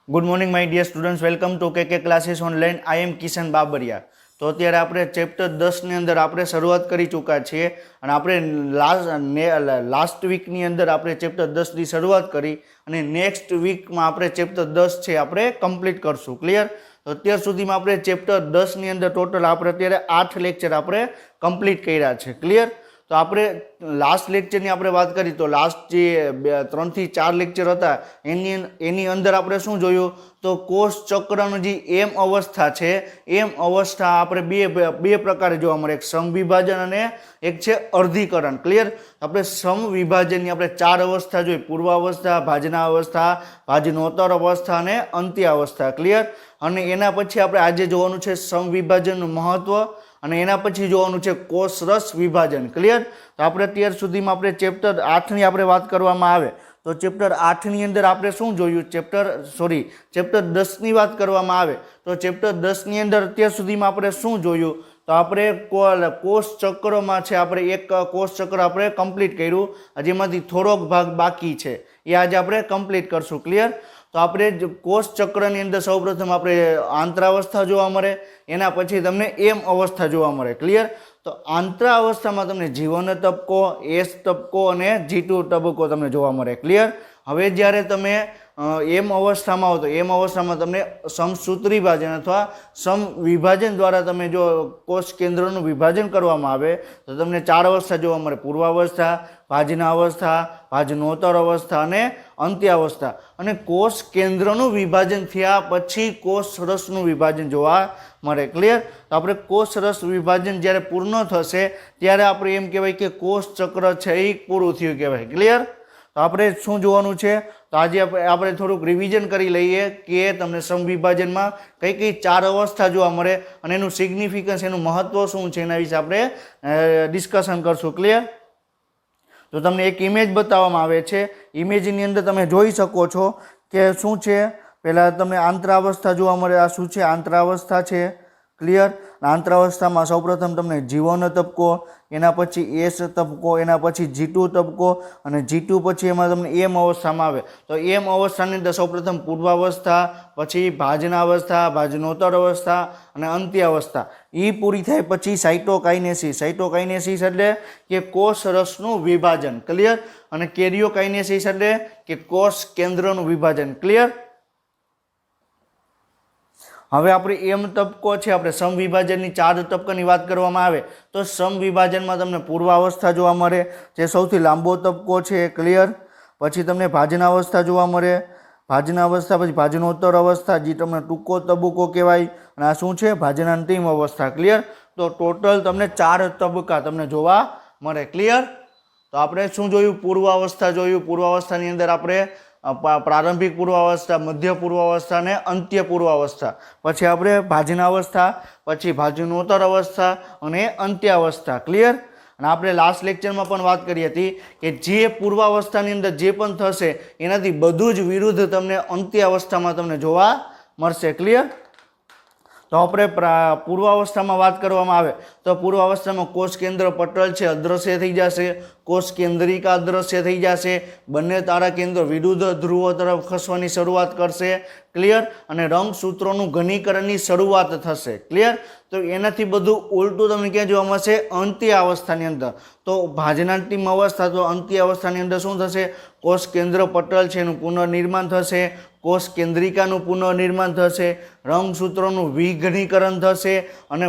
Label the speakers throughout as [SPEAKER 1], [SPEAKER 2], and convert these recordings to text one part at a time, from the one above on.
[SPEAKER 1] Good morning my dear students, welcome to K classes online. I am Kishan Babariya. तो अत्यारे आपणे chapter 10 ની અંદર આપણે શરૂઆત કરી ચૂક્યા છીએ અને આપણે લાસ્ટ વીકની અંદર આપણે ચેપ્ટર 10 ની શરૂઆત કરી અને નેક્સ્ટ વીકમાં આપણે ચેપ્ટર 10 છે આપણે કમ્પ્લીટ કરશું. ક્લિયર? તો અત્યાર સુધીમાં આપણે ચેપ્ટર 10 ની અંદર ટોટલ આપણે અત્યારે 8 લેક્ચર આપણે કમ્પ્લીટ કર્યા છે. ક્લિયર? તો આપણે લાસ્ટ લેક્ચરની આપણે વાત કરી તો લાસ્ટ જે 3 થી 4 લેક્ચર હતા એની અંદર આપણે શું જોયું તો કોષ ચક્રનો જે એમ અવસ્થા છે એમ અવસ્થા આપણે બે પ્રકારે જોવા મળે, એક સમવિભાજન અને એક છે અર્ધીકરણ. ક્લિયર? આપણે સમવિભાજનની આપણે 4 અવસ્થા જોઈ: પૂર્વાવસ્થા, ભાજના અવસ્થા, ભાજનોત્તર અવસ્થા અને અંત્ય અવસ્થા. ક્લિયર? અને એના પછી આપણે આજે જોવાનું છે સમવિભાજનનું મહત્વ અને એના પછી જોવાનું છે કોષરસ વિભાજન. ક્લિયર? તો આપણે અત્યાર સુધીમાં આપણે ચેપ્ટર 8 ની આપણે વાત કરવામાં આવે તો ચેપ્ટર 8 ની અંદર આપણે શું જોયું? ચેપ્ટર 10 ની વાત કરવામાં આવે તો ચેપ્ટર 10 ની અંદર અત્યાર સુધીમાં આપણે શું જોયું? તો આપણે કોષ ચક્રમાં છે આપણે એક કોષ ચક્ર આપણે કમ્પ્લીટ કર્યું, જેમાંથી થોડોક ભાગ બાકી છે એ આજે આપણે કમ્પ્લીટ કરશું. ક્લિયર? તો આપણે કોષ ચક્રની અંદર સૌપ્રથમ આપણે આંતરાવસ્થા જોવા મળે, એના પછી તમને એમ અવસ્થા જોવા મળે. ક્લિયર? તો આંતરાવસ્થામાં તમને જીવન તબક્કો, એસ તબક્કો અને G2 તબક્કો તમને જોવા મળે. ક્લિયર? હવે જ્યારે તમે એમ અવસ્થામાં આવો તો એમ અવસ્થામાં તમને સમસૂત્રી વિભાજન અથવા સમવિભાજન દ્વારા તમે જો કોષ કેન્દ્રનું વિભાજન કરવામાં આવે તો તમને 4 અવસ્થા જોવા મળે: પૂર્વાવસ્થા, ભાજના અવસ્થા, ભાજનોત્તર અવસ્થા અને અંત્ય અવસ્થા. અને કોષ કેન્દ્રનું વિભાજન થયા પછી કોષ રસનું વિભાજન જોવા મળે. ક્લિયર? તો આપણે કોષ રસ વિભાજન જ્યારે પૂર્ણ થશે ત્યારે આપણે એમ કહેવાય કે કોષ ચક્ર છે એ પૂરું થયું કહેવાય. ક્લિયર? તો આપણે શું જોવાનું છે તો આજે આપણે થોડુંક રિવિઝન કરી લઈએ કે તમને સમવિભાજનમાં કઈ કઈ 4 અવસ્થા જોવા મળે અને એનું સિગ્નિફિકન્સ, એનું મહત્વ શું છે એના વિશે આપણે ડિસ્કશન કરશું. ક્લિયર? તો તમને એક ઇમેજ બતાવવામાં આવે છે. ઇમેજની અંદર તમે જોઈ શકો છો કે શું છે. પહેલાં તમને આંતરાવસ્થા જોવા મળે. આ શું છે? આંતરાવસ્થા છે. ક્લિયર? આંતરાવસ્થામાં સૌપ્રથમ તમને જીવન તબક્કો, એના પછી એસ તબક્કો, એના પછી G2 તબક્કો અને G2 પછી એમાં તમને એમ અવસ્થામાં આવે. તો એમ અવસ્થાની અંદર સૌપ્રથમ પૂર્વાવસ્થા, પછી ભાજના અવસ્થા, ભાજનોત્તર અવસ્થા અને અંત્ય અવસ્થા. એ પૂરી થાય પછી સાઇટોકાઇનેસિસ. સાઇટોકાઇનેસિસ એટલે કે કોષ રસનું વિભાજન. ક્લિયર? અને કેરિયોકાઇનેસિસ એટલે કે કોષ કેન્દ્રનું વિભાજન. ક્લિયર? હવે આપણે એમ તબક્કો છે, આપણે સમવિભાજનની 4 તબક્કાની વાત કરવામાં આવે તો સમવિભાજનમાં તમને પૂર્વાવસ્થા જોવા મળે, જે સૌથી લાંબો તબક્કો છે. ક્લિયર? પછી તમને ભાજના અવસ્થા જોવા મળે, ભાજના અવસ્થા પછી ભાજનોત્તર અવસ્થા, જે તમને ટૂંકો તબક્કો કહેવાય, અને આ શું છે? ભાજના અંતિમ અવસ્થા. ક્લિયર? તો ટોટલ તમને 4 તબક્કા તમને જોવા મળે. ક્લિયર? તો આપણે શું જોયું? પૂર્વાવસ્થા જોયું. પૂર્વાવસ્થાની અંદર આપણે પ્રારંભિક પૂર્વાવસ્થા, મધ્ય પૂર્વાવસ્થા અને અંત્ય પૂર્વાવસ્થા. પછી આપણે ભાજના અવસ્થા, પછી ભાજનોત્તર અવસ્થા અને અંત્ય અવસ્થા. ક્લિયર? અને આપણે લાસ્ટ લેક્ચરમાં પણ વાત કરી હતી કે જે પૂર્વાવસ્થાની અંદર જે પણ થશે એનાથી બધું જ વિરુદ્ધ તમને અંત્ય અવસ્થામાં તમને જોવા મળશે. ક્લિયર? તો આપણે પૂર્વાવસ્થામાં વાત કરવામાં આવે તો પૂર્વાવસ્થામાં કોષ કેન્દ્ર પટલ છે અદ્રશ્ય થઈ જશે, કોષ કેન્દ્રિકા અદ્રશ્ય થઈ જશે, બંને તારા કેન્દ્રો વિરુદ્ધ ધ્રુવો તરફ ખસવાની શરૂઆત કરશે. ક્લિયર? અને રંગસૂત્રોનું ઘનીકરણની શરૂઆત થશે. ક્લિયર? તો એનાથી બધું ઉલટું તમને ક્યાં જોવા મળશે? અંત્ય અવસ્થાની અંદર. તો ભાજનાંતિમ અવસ્થા, તો અંત્ય અવસ્થાની અંદર શું થશે? કોષ કેન્દ્ર પટલ છે એનું પુનર્નિર્માણ થશે, કોષ કેન્દ્રિકાનું પુનર્નિર્માણ થશે, રંગસૂત્રોનું વિઘનીકરણ થશે અને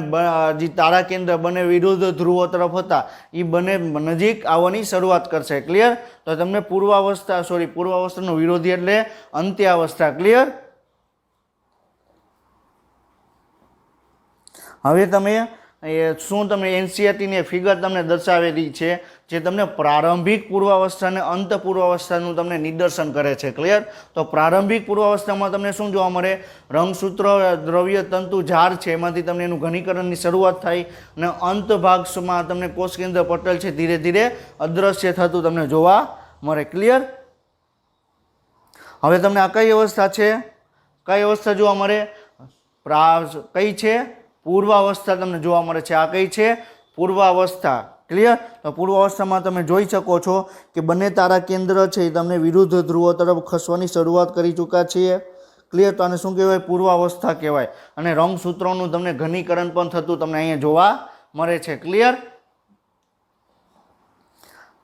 [SPEAKER 1] જે તારા કેન્દ્ર બંને વિરુદ્ધ ધ્રુવો તરફ હતા એ બંને નજીક આવવાની શરૂઆત કરશે. ક્લિયર? તો તમને પૂર્વાવસ્થાનો વિરોધી એટલે અંત્ય અવસ્થા. ક્લિયર? હવે તમે શું તમને એનસીઈઆરટીની ફિગર તમને દર્શાવેલી છે જે તમને પ્રારંભિક પૂર્વાવસ્થા અને અંત પૂર્વાવસ્થાનું તમને નિદર્શન કરે છે. ક્લિયર? તો પ્રારંભિક પૂર્વાવસ્થામાં તમને શું જોવા મળે? રંગસૂત્ર, દ્રવ્ય તંતુ, ઝાર છે એમાંથી તમને એનું ઘનીકરણની શરૂઆત થાય અને અંત ભાગમાં તમને કોષ કેન્દ્ર પટલ છે ધીરે ધીરે અદ્રશ્ય થતું તમને જોવા મળે. ક્લિયર? હવે તમને આ કઈ અવસ્થા છે? કઈ અવસ્થા જોવા મળે? કઈ છે? પૂર્વાવસ્થા તમને જોવા મળે છે. આ કઈ છે? પૂર્વાવસ્થા. ક્લિયર? તો પૂર્વાવસ્થામાં તમે જોઈ શકો છો કે બંને તારા કેન્દ્ર છે એ તમને વિરુદ્ધ ધ્રુવો તરફ ખસવાની શરૂઆત કરી ચૂક્યા છીએ. ક્લિયર. તો આને શું કહેવાય? પૂર્વાવસ્થા કહેવાય. અને રંગસૂત્રોનું તમને ઘનીકરણ પણ થતું તમને અહીંયા જોવા મળે છે. ક્લિયર.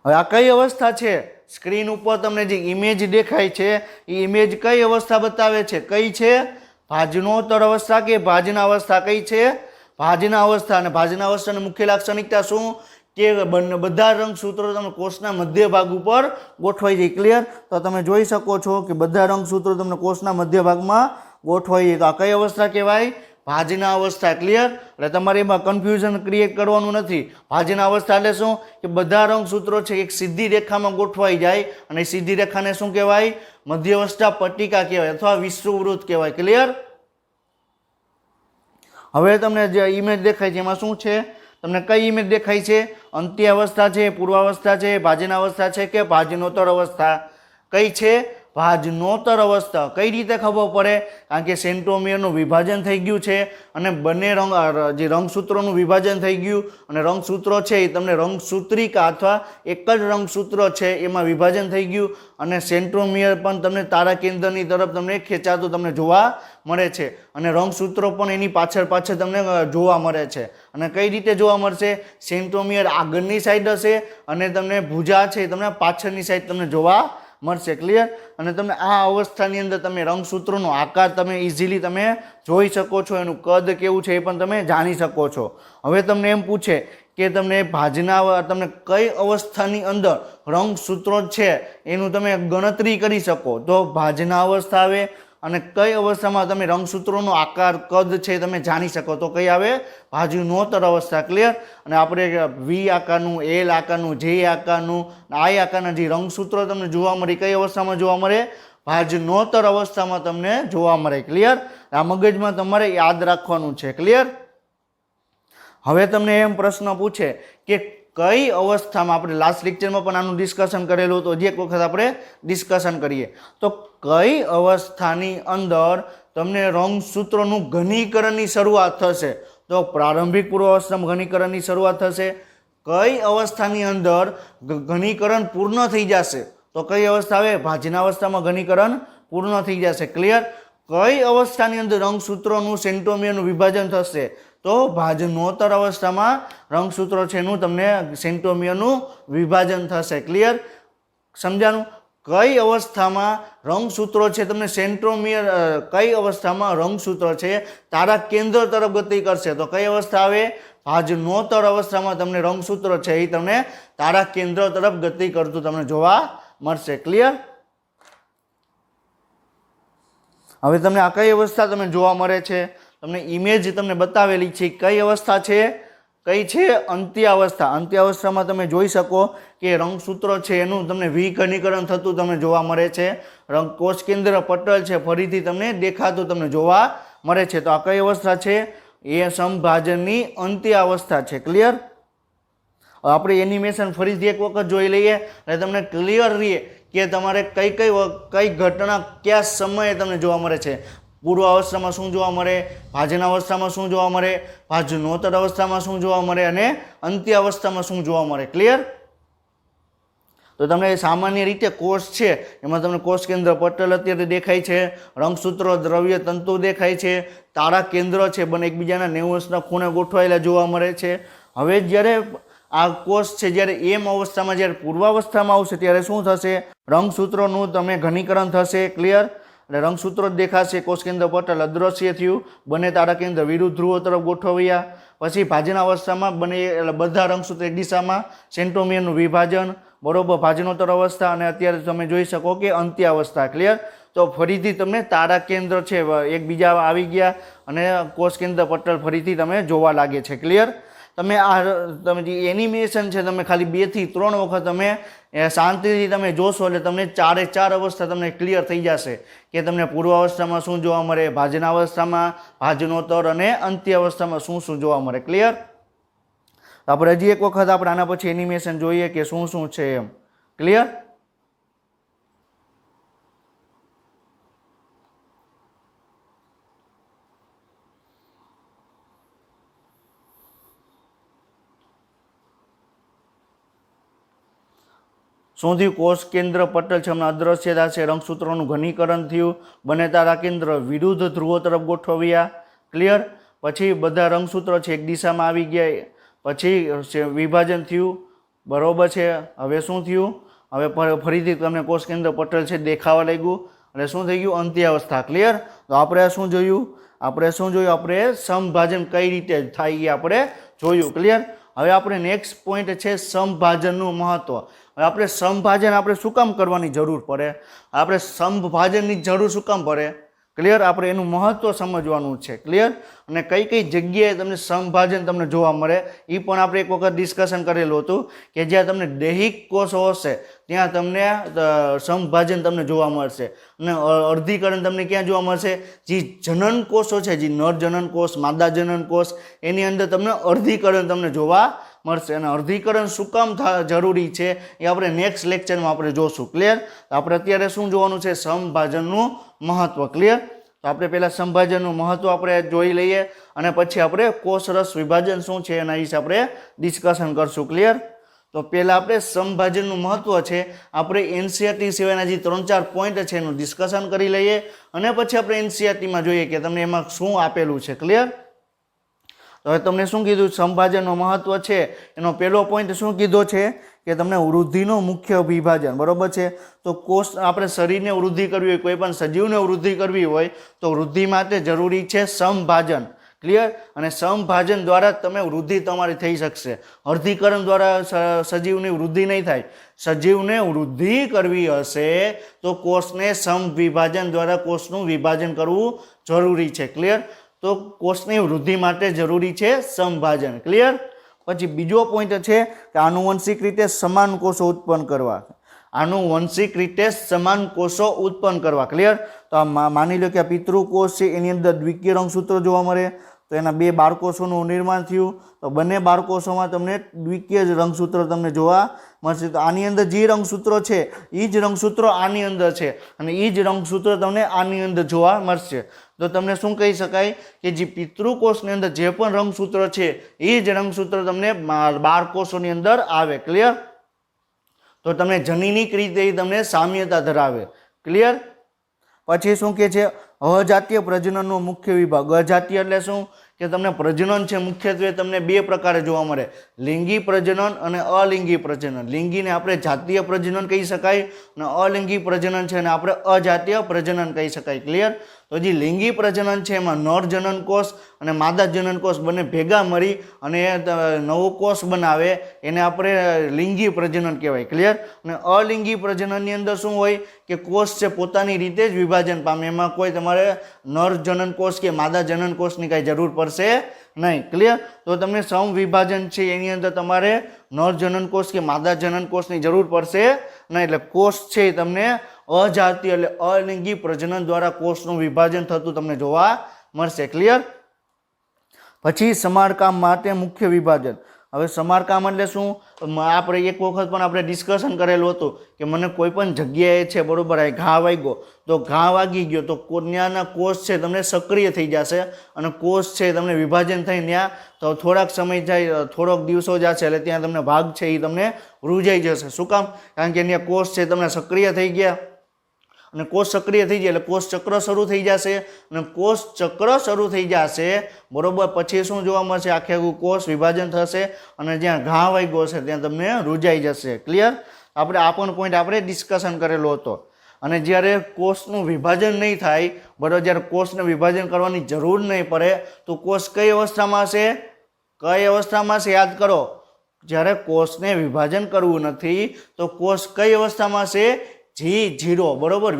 [SPEAKER 1] હવે આ કઈ અવસ્થા છે? સ્ક્રીન ઉપર તમને જે ઇમેજ દેખાય છે એ ઇમેજ કઈ અવસ્થા બતાવે છે? કઈ છે? ભાજનોત્તર અવસ્થા કે ભાજના અવસ્થા? કઈ છે? ભાજના અવસ્થા. અને ભાજના અવસ્થાની મુખ્ય લાક્ષણિકતા શું? કે બધા રંગસૂત્રો તમે કોષના મધ્ય ભાગ ઉપર ગોઠવાઈ જાય. ક્લિયર. તો તમે જોઈ શકો છો કે બધા રંગસૂત્રો તમને કોષના મધ્ય ભાગમાં ગોઠવાઈ જાય. તો આ કઈ અવસ્થા કહેવાય? ભાજના અવસ્થા. ક્લિયર. એટલે તમારે એમાં કન્ફ્યુઝન ક્રિએટ કરવાનું નથી. ભાજના અવસ્થા એટલે શું? કે બધા રંગસૂત્રો છે એક સીધી રેખામાં ગોઠવાઈ જાય અને સીધી રેખાને શું કહેવાય? મધ્યવસ્થા પટ્ટિકા કહેવાય અથવા વિષુવવૃત્ત કહેવાય. ક્લિયર. હવે તમને જે ઇમેજ દેખાય છે એમાં શું છે? તમને કઈ ઇમેજ દેખાય છે? અંત્ય અવસ્થા છે, પૂર્વાવસ્થા છે, ભાજના અવસ્થા છે કે ભાજનોત્તર અવસ્થા? કઈ છે? ભાજનોત્તર અવસ્થા. કઈ રીતે ખબર પડે? કારણ કે સેન્ટ્રોમિયરનું વિભાજન થઈ ગયું છે અને બંને જે રંગસૂત્રોનું વિભાજન થઈ ગયું અને રંગસૂત્રો છે એ તમને રંગસૂત્રિકા અથવા એક જ રંગસૂત્ર છે એમાં વિભાજન થઈ ગયું અને સેન્ટ્રોમિયર પણ તમને તારા કેન્દ્રની તરફ તમને ખેંચાતું તમને જોવા મળે છે અને રંગસૂત્રો પણ એની પાછળ પાછળ તમને જોવા મળે છે. અને કઈ રીતે જોવા મળશે? સેન્ટ્રોમિયર આગળની સાઈડ હશે અને તમને ભુજા છે તમને પાછળની સાઈડ તમને જોવા મળશે. ક્લિયર. અને તમને આ અવસ્થાની અંદર તમે રંગસૂત્રોનો આકાર તમે ઇઝીલી તમે જોઈ શકો છો, એનું કદ કેવું છે એ પણ તમે જાણી શકો છો. હવે તમને એમ પૂછે કે તમને તમને કઈ અવસ્થાની અંદર રંગસૂત્રો છે એનું તમે ગણતરી કરી શકો. તો ભાજના અવસ્થા આવે. અને કઈ અવસ્થામાં તમે રંગસૂત્રોનો આકાર કદ છે તમે જાણી શકો? તો કઈ આવે? ભાજનોત્તર અવસ્થા. ક્લિયર. અને આપણે વી આકારનું, એલ આકારનું, જે આકારનું, આઈ આકારના જે રંગસૂત્રો તમને જોવા મળે કઈ અવસ્થામાં જોવા મળે? ભાજનોત્તર અવસ્થામાં તમને જોવા મળે. ક્લિયર. આ મગજમાં તમારે યાદ રાખવાનું છે. ક્લિયર. હવે તમને એમ પ્રશ્ન પૂછે કે કઈ અવસ્થામાં, આપણે લાસ્ટ લેક્ચરમાં પણ આનું ડિસ્કશન કરેલું હતું, હજી એક વખત આપણે ડિસ્કશન કરીએ. તો કઈ અવસ્થાની અંદર તમને રંગસૂત્રોનું ઘનીકરણની શરૂઆત થશે? તો પ્રારંભિક પૂર્વાવસ્થામાં ઘનીકરણની શરૂઆત થશે. કઈ અવસ્થાની અંદર ઘનીકરણ પૂર્ણ થઈ જશે? તો કઈ અવસ્થા આવે? ભાજના અવસ્થામાં ઘનીકરણ પૂર્ણ થઈ જશે. ક્લિયર. કઈ અવસ્થાની અંદર રંગસૂત્રોનું સેન્ટ્રોમિયરનું વિભાજન થશે? તો ભાજનોત્તર અવસ્થામાં રંગસૂત્રો છે એનું તમને સેન્ટ્રોમિયરનું વિભાજન થશે. ક્લિયર. સમજાનું? કઈ અવસ્થામાં રંગસૂત્રો છે તમને સેન્ટ્રોમિયર, કઈ અવસ્થામાં રંગસૂત્રો છે તારા કેન્દ્ર તરફ ગતિ કરશે? તો કઈ અવસ્થા આવે? ભાજનોત્તર અવસ્થામાં તમને રંગસૂત્રો છે એ તમને તારા કેન્દ્ર તરફ ગતિ કરતું તમને જોવા મળશે. ક્લિયર. હવે તમને આ કઈ અવસ્થા તમને જોવા મળે છે? તમને ઇમેજ તમને બતાવેલી છે. કઈ અવસ્થા છે? કઈ છે? અંત્ય અવસ્થા. અંત્ય અવસ્થામાં તમે જોઈ શકો કે રંગસૂત્રો છે એનું તમને વિઘનીકરણ થતું તમને જોવા મળે છે. કોષ કેન્દ્ર પટલ છે ફરીથી તમને દેખાતું તમને જોવા મળે છે. તો આ કઈ અવસ્થા છે? એ સમભાજનની અંત્ય અવસ્થા છે. ક્લિયર. આપણે એનિમેશન ફરીથી એક વખત જોઈ લઈએ એટલે તમને ક્લિયર રહે કે તમારે કઈ ઘટના કયા સમયે તમને જોવા મળે છે. પૂર્વ અવસ્થામાં શું જોવા મળે? ભાજના અવસ્થામાં શું જોવા મળે? ભાજનોત્તર અવસ્થામાં શું જોવા મળે? અને અંત્ય અવસ્થામાં શું જોવા મળે? ક્લિયર. તો તમને સામાન્ય રીતે કોષ છે એમાં તમને કોષ કેન્દ્ર પટલ અત્યારે દેખાય છે, રંગસૂત્રો, દ્રવ્ય તંતુ દેખાય છે, તારા કેન્દ્ર છે બંને એકબીજાના 90 ખૂણે ગોઠવાયેલા જોવા મળે છે. હવે જ્યારે આ કોષ છે જ્યારે એમ અવસ્થામાં જ્યારે પૂર્વાવસ્થામાં આવશે ત્યારે શું થશે? રંગસૂત્રોનું તમે ઘનીકરણ થશે. ક્લિયર. એટલે રંગસૂત્રો જ દેખાશે. કોષ કેન્દ્ર પટલ અદ્રશ્ય થયું, બંને તારા કેન્દ્ર વિરુદ્ધ ધ્રુવો તરફ ગોઠવ્યા. પછી ભાજના અવસ્થામાં બધા રંગસૂત્રો એક દિશામાં, સેન્ટ્રોમિયરનું વિભાજન, બરોબર, ભાજનોત્તર અવસ્થા અને અત્યારે તમે જોઈ શકો કે અંત્ય અવસ્થા. ક્લિયર. તો ફરીથી તમને તારા કેન્દ્ર છે એકબીજા આવી ગયા અને કોષ કેન્દ્ર પટલ ફરીથી તમે જોવા લાગે છે. ક્લિયર. તમે જે એનિમેશન છે તમે ખાલી 2 થી 3 વખત તમે શાંતિથી તમે જોશો એટલે તમને 4 અવસ્થા તમને ક્લિયર થઈ જશે કે તમને પૂર્વ અવસ્થામાં શું જોવા મળે, ભાજના અવસ્થામાં, ભાજનોત્તર અને અંત્ય અવસ્થામાં શું શું જોવા મળે. ક્લિયર. આપણે હજી એક વખત આપણે આના પછી એનિમેશન જોઈએ કે શું શું છે એમ. ક્લિયર. શું થયું? કોષ કેન્દ્ર પટલ છે હમણાં અદ્રશ્ય થશે, રંગસૂત્રોનું ઘનીકરણ થયું, બંને તારા કેન્દ્ર વિરુદ્ધ ધ્રુવો તરફ ગોઠવ્યા. ક્લિયર? પછી બધા રંગસૂત્રો છે એક દિશામાં આવી ગયા, પછી વિભાજન થયું. બરોબર છે. હવે શું થયું? હવે ફરીથી તમને કોષ કેન્દ્ર પટલ છે દેખાવા લાગ્યું, એટલે શું થઈ ગયું? અંત્યાવસ્થા. ક્લિયર? તો આપણે શું જોયું? આપણે સમભાજન કઈ રીતે થાય એ આપણે જોયું. ક્લિયર? હવે આપણે નેક્સ્ટ પોઈન્ટ છે સમભાજનનું મહત્વ. હવે આપણે સમભાજન આપણે શું કામ કરવાની જરૂર પડે? આપણે સમભાજનની જરૂર શું કામ પડે? ક્લિયર? આપણે એનું મહત્વ સમજવાનું છે. ક્લિયર? અને કઈ કઈ જગ્યાએ તમને સમભાજન તમને જોવા મળે એ પણ આપણે એક વખત ડિસ્કશન કરેલું હતું કે જ્યાં તમને દૈહિક કોષો હશે ત્યાં તમને સમભાજન તમને જોવા મળશે, અને અર્ધીકરણ તમને ક્યાં જોવા મળશે? જે જનન કોષો છે, જે નર જનન કોષ, માદા જનન કોષ, એની અંદર તમને અર્ધીકરણ તમને જોવા મળશે. અને અર્ધીકરણ શું કામ જરૂરી છે એ આપણે નેક્સ્ટ લેક્ચરમાં આપણે જોશું. ક્લિયર? તો આપણે અત્યારે શું જોવાનું છે? સમભાજનનું મહત્વ. ક્લિયર? તો આપણે પહેલાં સમભાજનનું મહત્વ આપણે જોઈ લઈએ, અને પછી આપણે કોષરસ વિભાજન શું છે એના વિશે આપણે ડિસ્કશન કરશું. ક્લિયર? તો પહેલાં આપણે સમભાજનનું મહત્વ છે આપણે એનસીઈઆરટી સિવાયના જે 3-4 પોઈન્ટ છે એનું ડિસ્કશન કરી લઈએ, અને પછી આપણે એનસીઈઆરટીમાં જોઈએ કે તમને એમાં શું આપેલું છે. ક્લિયર? તો હવે તમને શું કીધું? સમભાજનનું મહત્વ છે એનો પહેલો પોઈન્ટ શું કીધો છે કે તમને વૃદ્ધિનું મુખ્ય વિભાજન. બરોબર છે. તો કોષ આપણે શરીરને વૃદ્ધિ કરવી હોય, કોઈ પણ સજીવને વૃદ્ધિ કરવી હોય તો વૃદ્ધિ માટે જરૂરી છે સમભાજન. ક્લિયર? અને સમભાજન દ્વારા તમે વૃદ્ધિ તમારી થઈ શકશે. અર્ધીકરણ દ્વારા સજીવની વૃદ્ધિ નહીં થાય. સજીવને વૃદ્ધિ કરવી હશે તો કોષને સમવિભાજન દ્વારા કોષનું વિભાજન કરવું જરૂરી છે. ક્લિયર? તો કોષની વૃદ્ધિ માટે જરૂરી છે સમભાજન. ક્લિયર? પછી બીજો પોઈન્ટ છે કે આનુવંશિક રીતે સમાન કોષો ઉત્પન્ન કરવા. આનુવંશિક રીતે સમાન કોષો ઉત્પન્ન કરવા. ક્લિયર? તો આ માની લો કે આ પિતૃકોષ છે, એની અંદર દ્વિકીય રંગસૂત્રો જોવા મળે, તો એના 2 બાળકોષોનું નિર્માણ થયું, તો બંને બાળકોષોમાં તમને દ્વિકીય રંગસૂત્રો તમને જોવા મળશે. તો આની અંદર જે રંગસૂત્રો છે એ જ રંગસૂત્રો આની અંદર છે, અને એ જ રંગસૂત્રો તમને આની અંદર જોવા મળશે. તો તમને શું કહી શકાય કે જે પિતૃકોષની અંદર જે પણ રંગસૂત્ર છે એ જ રંગસૂત્ર તમને બાળકોષોની અંદર આવે. ક્લિયર? તો તમને જનીનિક રીતે તમને સામ્યતા ધરાવે. ક્લિયર? પછી શું કહે છે? અજાતીય પ્રજનનનો મુખ્ય વિભાગ. અજાતીય એટલે શું? કે તમને પ્રજનન છે મુખ્યત્વે તમને 2 પ્રકારે જોવા મળે, લિંગી પ્રજનન અને અલિંગી પ્રજનન. લિંગીને આપણે જાતીય પ્રજનન કહી શકાય, અને અલિંગી પ્રજનન છે અને આપણે અજાતીય પ્રજનન કહી શકાય. ક્લિયર? તો જે લિંગી પ્રજનન છે એમાં નર જનન કોષ અને માદા જનન કોષ બંને ભેગા મળી અને નવો કોષ બનાવે, એને આપણે લિંગી પ્રજનન કહેવાય. ક્લિયર? અને અલિંગી પ્રજનનની અંદર શું હોય કે કોષ છે પોતાની રીતે જ વિભાજન પામે, એમાં કોઈ તમારે નર જનન કોષ કે માદા જનન કોષની કાંઈ જરૂર પડશે નહીં. ક્લિયર? તો તમને સમવિભાજન છે એની અંદર તમારે નર જનન કોષ કે માદા જનન કોષની જરૂર પડશે નહીં. એટલે કોષ છે એ તમને અજાતીય એટલે અલિંગી પ્રજનન દ્વારા કોષનું વિભાજન થતું તમને જોવા મળશે. ક્લિયર? પછી સમારકામ માટે મુખ્ય વિભાજન. હવે સમારકામ એટલે શું? આપણે એક વખત પણ આપણે ડિસ્કશન કરેલું હતું કે મને કોઈ પણ જગ્યાએ છે, બરોબર, આ ઘા વાગ્યો, તો ઘા વાગી ગયો તો ત્યાંના કોષ છે તમને સક્રિય થઈ જશે, અને કોષ છે તમને વિભાજન થઈ ત્યાં તો થોડાક સમય જાય, થોડોક દિવસો જશે એટલે ત્યાં તમને ભાગ છે એ તમને રૂજાઈ જશે. શું કામ? કારણ કે ત્યાં કોષ છે તમને સક્રિય થઈ ગયા, અને કોષ સક્રિય થઈ જાય એટલે કોષ ચક્ર શરૂ થઈ જશે, અને કોષ ચક્ર શરૂ થઈ જશે, બરોબર, પછી શું જોવા મળશે? આખે આખું કોષ વિભાજન થશે અને જ્યાં ઘા વાગ્યો છે ત્યાં તમને રૂજાઈ જશે. ક્લિયર? આપણે આ પણ પોઈન્ટ આપણે ડિસ્કશન કરેલો હતો. અને જ્યારે કોષનું વિભાજન નહીં થાય, બરોબર, જ્યારે કોષને વિભાજન કરવાની જરૂર નહીં પડે તો કોષ કઈ અવસ્થામાં હશે? કઈ અવસ્થામાં હશે? યાદ કરો. જ્યારે કોષને વિભાજન કરવું નથી તો કોષ કઈ અવસ્થામાં હશે? G0. બરોબર,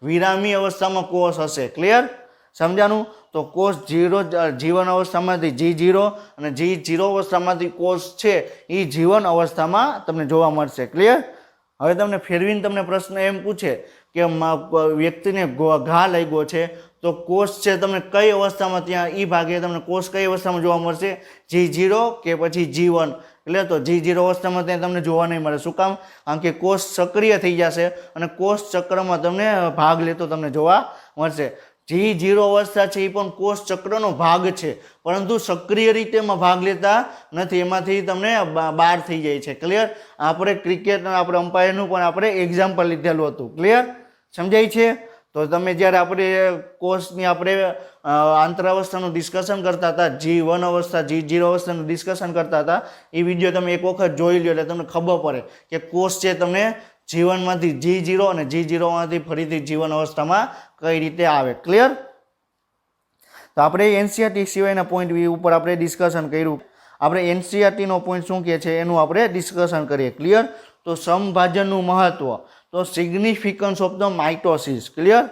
[SPEAKER 1] વિરામી અવસ્થામાં કોષ હશે. ક્લિયર? સમજાનું? તો કોષ જીવન અવસ્થામાંથી G0 અને G0 અવસ્થામાંથી કોષ છે એ જીવન અવસ્થામાં તમને જોવા મળશે. ક્લિયર? હવે તમને ફેરવીને તમને પ્રશ્ન એમ પૂછે કે વ્યક્તિને ઘા લાગ્યો છે તો કોષ છે તમને કઈ અવસ્થામાં ત્યાં એ ભાગે તમને કોષ કઈ અવસ્થામાં જોવા મળશે? G0 કે પછી G1? એટલે તો G0 અવસ્થામાં ત્યાં તમને જોવા નહીં મળે. શું કામ? કારણ કે કોષ સક્રિય થઈ જશે અને કોષ ચક્રમાં તમને ભાગ લેતો તમને જોવા મળશે. G0 અવસ્થા છે એ પણ કોષ ચક્રનો ભાગ છે, પરંતુ સક્રિય રીતે એમાં ભાગ લેતા નથી, એમાંથી તમને બહાર થઈ જાય છે. ક્લિયર? આપણે ક્રિકેટ આપણે અમ્પાયરનું પણ આપણે એક્ઝામ્પલ લીધેલું હતું. ક્લિયર? સમજાય છે? તો તમે જ્યારે આપણે કોષની આપણે આંતરાવસ્થાનું ડિસ્કશન કરતા હતા, G1 અવસ્થા G0 અવસ્થાનું ડિસ્કશન કરતા હતા, એ વિડીયો તમે એક વખત જોઈ લો એટલે તમને ખબર પડે કે કોષ છે તમને G1માંથી G0 અને G0માંથી ફરીથી G1 અવસ્થામાં કઈ રીતે આવે. ક્લિયર? તો આપણે એનસીઈઆરટી સિવાયના પોઈન્ટ ઉપર આપણે ડિસ્કશન કર્યું. આપણે એનસીઈઆરટીનો પોઈન્ટ શું કહે છે એનું આપણે ડિસ્કશન કરીએ. ક્લિયર? તો સમભાજનનું મહત્વ, તો significance of the mitosis. Clear?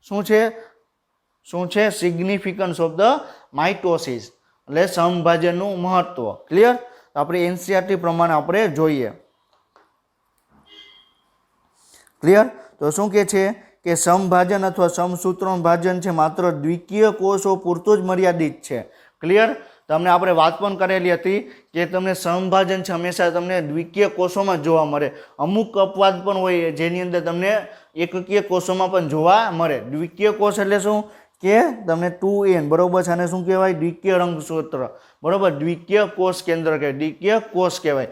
[SPEAKER 1] શું છે સિગ્નિફિકન્સ ઓફ ધ માઇટોસિસ, એટલે સમભાજનનું મહત્વ. ક્લિયર? તો આપણે એનસીઈઆરટી પ્રમાણે આપણે જોઈએ. ક્લિયર? તો શું કહે છે કે સમભાજન અથવા સમસૂત્રણ ભાજન છે માત્ર દ્વિકીય કોષો પૂરતું જ મર્યાદિત છે. ક્લિયર? તમને આપણે વાત પણ કરેલી હતી કે તમને સમભાજન છે હંમેશા તમને દ્વિકીય કોષોમાં જોવા મળે. અમુક અપવાદ પણ હોય જેની અંદર તમને એકકીય કોષોમાં પણ જોવા મળે. દ્વિકીય કોષ એટલે શું કે તમને 2n બરોબર છે, અને શું કહેવાય દ્વિકીય રંગસૂત્ર બરોબર, દ્વિકીય કોષ કેન્દ્ર કહેવાય, દ્વિકીય કોષ કહેવાય.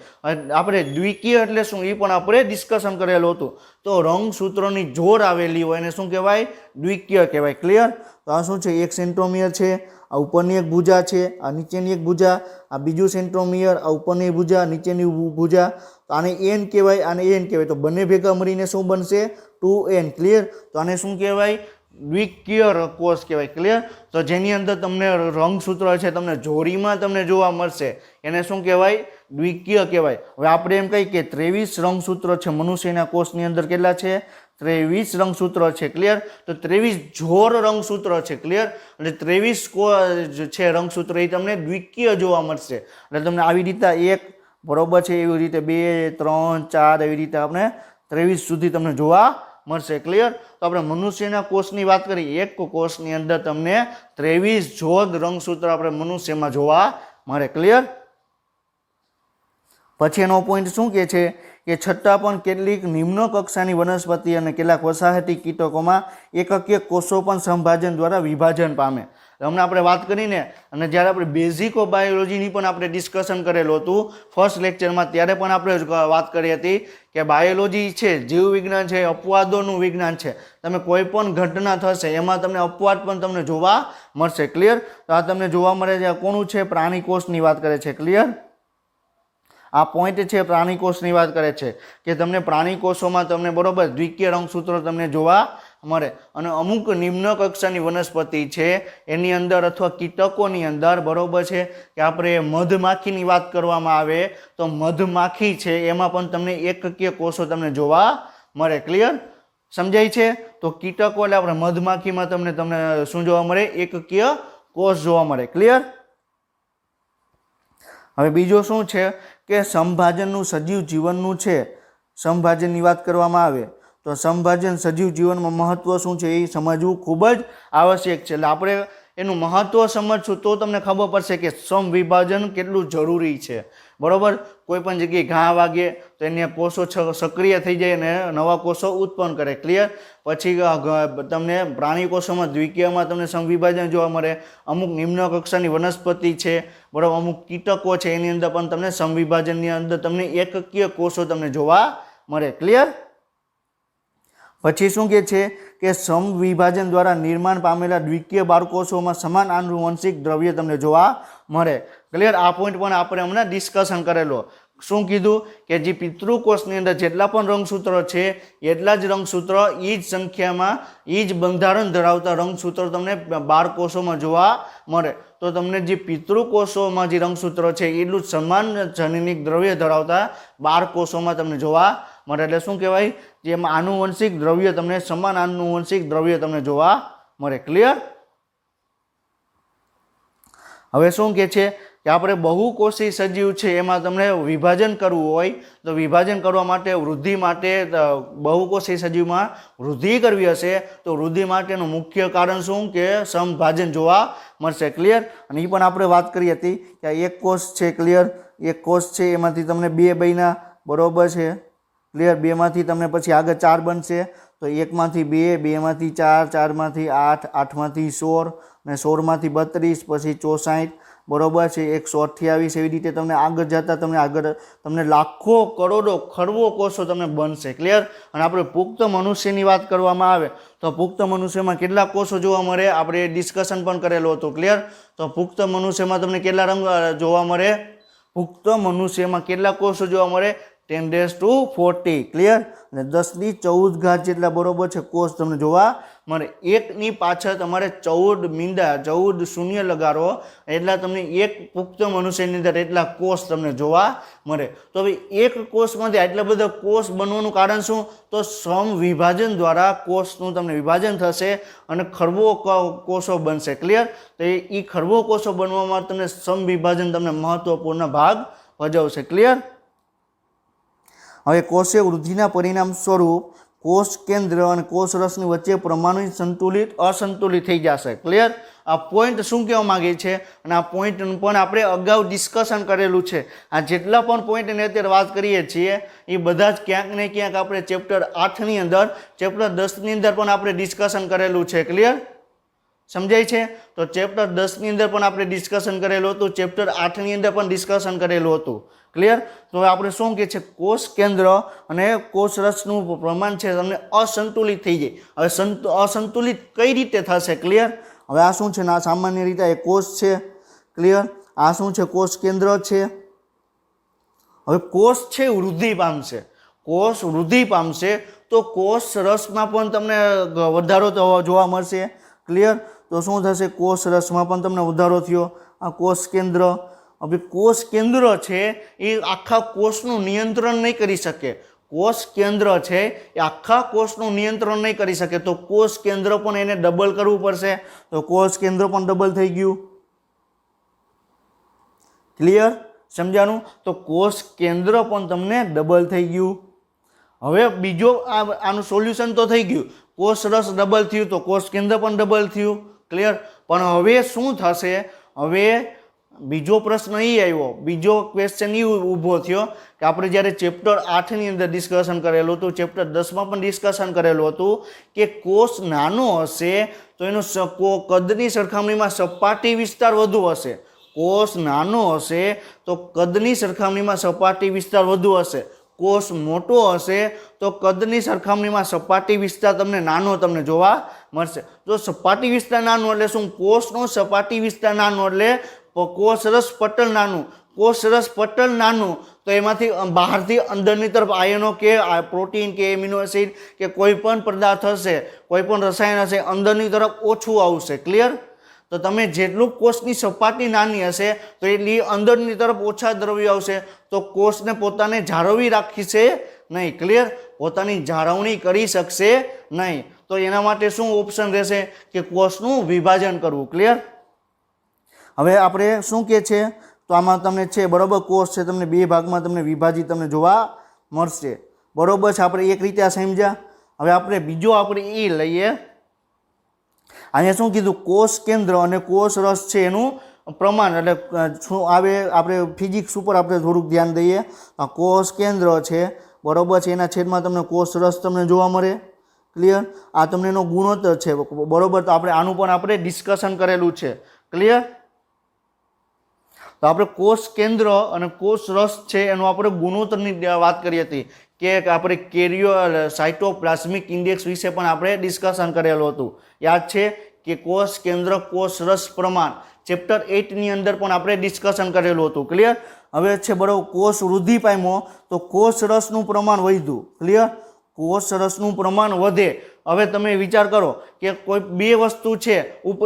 [SPEAKER 1] આપણે દ્વિકીય એટલે શું એ પણ આપણે ડિસ્કશન કરેલું હતું. તો રંગસૂત્રોની જોડ આવેલી હોય એને શું કહેવાય દ્વિકીય કહેવાય. ક્લિયર? તો આ શું છે એક સેન્ટ્રોમિયર છે, આ ઉપરની એક ભુજા છે, આ નીચેની એક ભુજા, આ બીજું સેન્ટ્રોમિયર, આ ઉપરની ભુજા નીચેની ભુજા, તો આને n કહેવાય, આને n કહેવાય. તો બંને ભેગા મળીને શું બનશે 2n. ક્લિયર? તો આને શું કહેવાય દ્વિકીય કોષ કહેવાય. ક્લિયર? તો જેની અંદર તમને રંગસૂત્ર છે તમને જોડીમાં તમને જોવા મળશે એને શું કહેવાય દ્વિકીય કહેવાય. હવે આપણે એમ કહીએ કે 23 રંગસૂત્ર છે મનુષ્યના કોષની અંદર, કેટલા છે 23 રંગસૂત્ર છે. ક્લિયર? તો 23 જોડ રંગસૂત્ર છે. ક્લિયર? એટલે 23 છે રંગસૂત્ર એ તમને દ્વિકીય જોવા મળશે. એટલે તમને આવી રીતે એક બરોબર છે, એવી રીતે 2 3 4 એવી રીતે આપણે 23 સુધી તમને જોવા મળશે. ક્લિયર? તો આપણે મનુષ્યના કોષની વાત કરીએ, એક કોષની અંદર તમને 23 જોડ રંગસૂત્ર આપણે મનુષ્યમાં જોવા મળે. ક્લિયર? પછી એનો પોઈન્ટ શું કહે છે કે છતાં પણ કેટલીક નિમ્ન કક્ષાની વનસ્પતિ અને કેટલાક વસાહતી કીટકોમાં એકકીય કોષો પણ સમભાજન દ્વારા વિભાજન પામે. હમણાં આપણે વાત કરીને અને જ્યારે આપણે બેઝિક ઓફ બાયોલોજીની પણ આપણે ડિસ્કશન કરેલું હતું ફર્સ્ટ લેક્ચરમાં, ત્યારે પણ આપણે વાત કરી હતી કે બાયોલોજી છે જીવ વિજ્ઞાન છે અપવાદોનું વિજ્ઞાન છે. તમે કોઈ પણ ઘટના થશે એમાં તમને અપવાદ પણ તમને જોવા મળશે. ક્લિયર? તો આ તમને જોવા મળે છે કોનું છે પ્રાણી કોષની વાત કરે છે. ક્લિયર? આ પોઈન્ટ છે પ્રાણી કોષની વાત કરે છે કે તમને પ્રાણી કોષોમાં તમને બરોબર દ્વિકીય રંગસૂત્રો તમને જોવા મળે. અને અમુક નિમ્ન કક્ષાની વનસ્પતિ છે એની અંદર અથવા કીટકોની અંદર બરોબર છે કે આપણે મધમાખીની વાત કરવામાં આવે તો મધમાખી છે એમાં પણ તમને એકકીય કોષો તમને જોવા મળે. ક્લિયર? સમજાય છે? તો કીટકો એટલે આપણે મધમાખીમાં તમને શું જોવા મળે એકકીય કોષ જોવા મળે. ક્લિયર? હવે બીજો શું છે કે સમભાજનનું સજીવ જીવનનું છે, સમભાજનની વાત કરવામાં આવે તો સમભાજન સજીવ જીવનમાં મહત્વ શું છે એ સમજવું ખૂબ જ આવશ્યક છે. એટલે આપણે એનું મહત્વ સમજશું તો તમને ખબર પડશે કે સમવિભાજન કેટલું જરૂરી છે. બરોબર? કોઈ પણ જગ્યાએ ઘા વાગે તો એને કોષો સક્રિય થઈ જાય અને નવા કોષો ઉત્પન્ન કરે. ક્લિયર? પછી તમને પ્રાણી કોષોમાં દ્વિકીયમાં તમને સમવિભાજન જોવા મળે. અમુક નિમ્ન કક્ષાની વનસ્પતિ છે બરાબર, અમુક કીટકો છે એની અંદર પણ તમને સમવિભાજનની અંદર તમને એકકીય કોષો તમને જોવા મળે. ક્લિયર? પછી શું કહે છે કે સમવિભાજન દ્વારા નિર્માણ પામેલા દ્વિકીય બાળકોષોમાં સમાન આનુવંશિક દ્રવ્ય તમને જોવા મળે. ક્લિયર? આ પોઈન્ટ પણ આપણે હમણાં ડિસ્કશન કરેલો. શું કીધું કે જે પિતૃકોષની અંદર જેટલા પણ રંગસૂત્રો છે એટલા જ રંગસૂત્રો એ જ સંખ્યામાં એ જ બંધારણ ધરાવતા રંગસૂત્રો તમને બાળકોષોમાં જોવા મળે. તો તમને જે પિતૃકોષોમાં જે રંગસૂત્રો છે એટલું જ સમાન જનનિક દ્રવ્ય ધરાવતા બાળકોષોમાં તમને જોવા મળે. એટલે શું કહેવાય જેમાં આનુવંશિક દ્રવ્ય તમને સમાન આનુવંશિક દ્રવ્ય તમને જોવા મળે. ક્લિયર? હવે શું કહે છે કે આપણે બહુકોષી સજીવ છે એમાં તમને વિભાજન કરવું હોય તો વિભાજન કરવા માટે વૃદ્ધિ માટે બહુકોષી સજીવમાં વૃદ્ધિ કરવી હશે તો વૃદ્ધિ માટેનું મુખ્ય કારણ શું કે સમભાજન જોવા મળશે. ક્લિયર? અને એ પણ આપણે વાત કરી હતી કે એક કોષ છે. ક્લિયર? એક કોષ છે એમાંથી તમને બે બન્યા બરોબર છે. ક્લિયર, 2 માંથી તમને પછી આગળ 4 બનશે તો 1 માંથી 2, 2 માંથી 4, 4 માંથી 8, 8 માંથી 16 અને 16 માંથી 32, પછી 64, બરોબર છે 128. એવી રીતે તમને આગળ જતા તમને લાખો કરોડો ખરબો કોષો તમને બનશે. ક્લિયર. અને આપણે પુખ્ત મનુષ્યની વાત કરવામાં આવે તો પુખ્ત મનુષ્યમાં કેટલા કોષો જોવા મળે, આપણે ડિસ્કશન પણ કરેલું હતું. ક્લિયર. તો પુખ્ત મનુષ્યમાં તમને કેટલા રંગ જોવા મળે, પુખ્ત મનુષ્યમાં કેટલા કોષો જોવા મળે, 10⁻40. ક્લિયર. અને 10⁻14 જેટલા બરોબર છે કોષ તમને જોવા મળે. એકની પાછળ તમારે 14 મીંડા 14 શૂન્ય લગાડો એટલા તમને એક પુખ્ત મનુષ્યની અંદર એટલા કોષ તમને જોવા મળે. તો હવે એક કોષમાંથી આટલા બધા કોષ બનવાનું કારણ શું, તો સમવિભાજન દ્વારા કોષનું તમને વિભાજન થશે અને ખરબો કોષો બનશે. ક્લિયર. તો એ ખરબો કોષો બનવામાં તમને સમવિભાજન તમને મહત્વપૂર્ણ ભાગ ભજવશે. ક્લિયર. હવે કોષે વૃદ્ધિના પરિણામ સ્વરૂપ કોષ કેન્દ્ર અને કોષ રસની વચ્ચે પ્રમાણિત સંતુલિત અસંતુલિત થઈ જશે. ક્લિયર. આ પોઈન્ટ શું કહેવા માંગે છે અને આ પોઈન્ટ પણ આપણે અગાઉ ડિસ્કશન કરેલું છે. આ જેટલા પણ પોઈન્ટની અત્યારે વાત કરીએ છીએ એ બધા જ ક્યાંક ને ક્યાંક આપણે ચેપ્ટર 8ની અંદર, ચેપ્ટર 10ની અંદર પણ આપણે ડિસ્કશન કરેલું છે. ક્લિયર. સમજાય છે. તો ચેપ્ટર 10ની અંદર પણ આપણે ડિસ્કશન કરેલું હતું, ચેપ્ટર 8ની અંદર પણ ડિસ્કશન કરેલું હતું. ક્લિયર. તો આપણે શું કહે છે, કોષ કેન્દ્ર અને કોષ રસનું પ્રમાણ છે તમને અસંતુલિત થઈ જાય. હવે અસંતુલિત કઈ રીતે થશે. ક્લિયર. હવે આ શું છે, આ સામાન્ય રીતે એ કોષ છે. ક્લિયર. આ શું છે, કોષ કેન્દ્ર છે. હવે કોષ છે વૃદ્ધિ પામશે, કોષ વૃદ્ધિ પામશે તો કોષ રસમાં પણ તમને વધારો જોવા મળશે. ક્લિયર. તો શું થશે, કોષ રસમાં પણ તમને વધારો થયો. આ કોષ કેન્દ્ર, હવે કોષ કેન્દ્ર છે એ આખા કોષનું નિયંત્રણ નહીં કરી શકે. કોષ કેન્દ્ર છે એ આખા કોષનું નિયંત્રણ નહીં કરી શકે તો કોષ કેન્દ્ર પણ એને ડબલ કરવું પડશે. તો કોષ કેન્દ્ર પણ ડબલ થઈ ગયું. ક્લિયર. સમજાણું. તો કોષ કેન્દ્ર પણ તમને ડબલ થઈ ગયું. હવે બીજો આનું સોલ્યુશન તો થઈ ગયું, કોષ રસ ડબલ થયું તો કોષ કેન્દ્ર પણ ડબલ થયું. ક્લિયર. પણ હવે શું થશે, હવે બીજો પ્રશ્ન એ આવ્યો, બીજો ક્વેશ્ચન એ ઊભો થયો કે આપણે જ્યારે ચેપ્ટર 8ની અંદર ડિસ્કશન કરેલું હતું, ચેપ્ટર 10માં પણ ડિસ્કશન કરેલું હતું કે કોષ નાનો હશે તો એનો કદની સરખામણીમાં સપાટી વિસ્તાર વધુ હશે. કોષ નાનો હશે તો કદની સરખામણીમાં સપાટી વિસ્તાર વધુ હશે. કોષ મોટો હશે તો કદની સરખામણીમાં સપાટી વિસ્તાર તમને નાનો તમને જોવા મળશે. જો સપાટી વિસ્તાર નાનો એટલે શું, કોષનો સપાટી વિસ્તાર નાનો એટલે કોષ રસ પટલ નાનું. કોષ રસ પટલ નાનું તો એમાંથી બહારથી અંદરની તરફ આયનો કે પ્રોટીન કે એમિનો એસિડ કે કોઈ પણ પદાર્થ હશે, કોઈ પણ રસાયણ હશે અંદરની તરફ ઓછું આવશે. ક્લિયર. તો તમે જેટલું કોષની સપાટી નાની હશે તો એટલી અંદરની તરફ ઓછા દ્રવ્યો આવશે. તો કોષને પોતાને જાળવી રાખશે નહીં. ક્લિયર. પોતાની જાળવણી કરી શકશે નહીં. તો એના માટે શું ઓપ્શન રહેશે કે કોષનું વિભાજન કરવું. ક્લિયર. હવે આપણે શું કહે છે, તો આમાં તમને છે બરોબર, કોષ છે તમને 2 ભાગમાં તમને વિભાજિત તમને જોવા મળશે. બરોબર છે. આપણે એક રીતે આ સમજ્યા. હવે આપણે બીજો આપણે એ લઈએ. અહીંયા શું કીધું, કોષ કેન્દ્ર અને કોષ રસ છે એનું પ્રમાણ એટલે શું આવે, આપણે ફિઝિક્સ ઉપર આપણે થોડુંક ધ્યાન દઈએ. આ કોષ કેન્દ્ર છે બરોબર છે, એના છેદમાં તમને કોષ રસ તમને જોવા મળે. ક્લિયર. આ તમને એનો ગુણોત્તર છે બરોબર. તો આપણે આનું પણ આપણે ડિસ્કશન કરેલું છે. ક્લિયર. તો આપણે કોષ કેન્દ્ર અને કોષ રસ છે એનું આપણે ગુણોત્તરની વાત કરી હતી કે આપણે સાઇટોપ્લાઝમિક ઇન્ડેક્સ વિશે પણ આપણે ડિસ્કશન કરેલું હતું. યાદ છે કે કોષ કેન્દ્ર કોષ રસ પ્રમાણ ચેપ્ટર 8ની અંદર પણ આપણે ડિસ્કશન કરેલું હતું. ક્લિયર. હવે છે બરાબર, કોષ વૃદ્ધિ પામ્યો તો કોષ રસનું પ્રમાણ વધ્યું. ક્લિયર. કોષ રસનું પ્રમાણ વધે. હવે તમે વિચાર કરો કે કોઈ 2 વસ્તુ છે,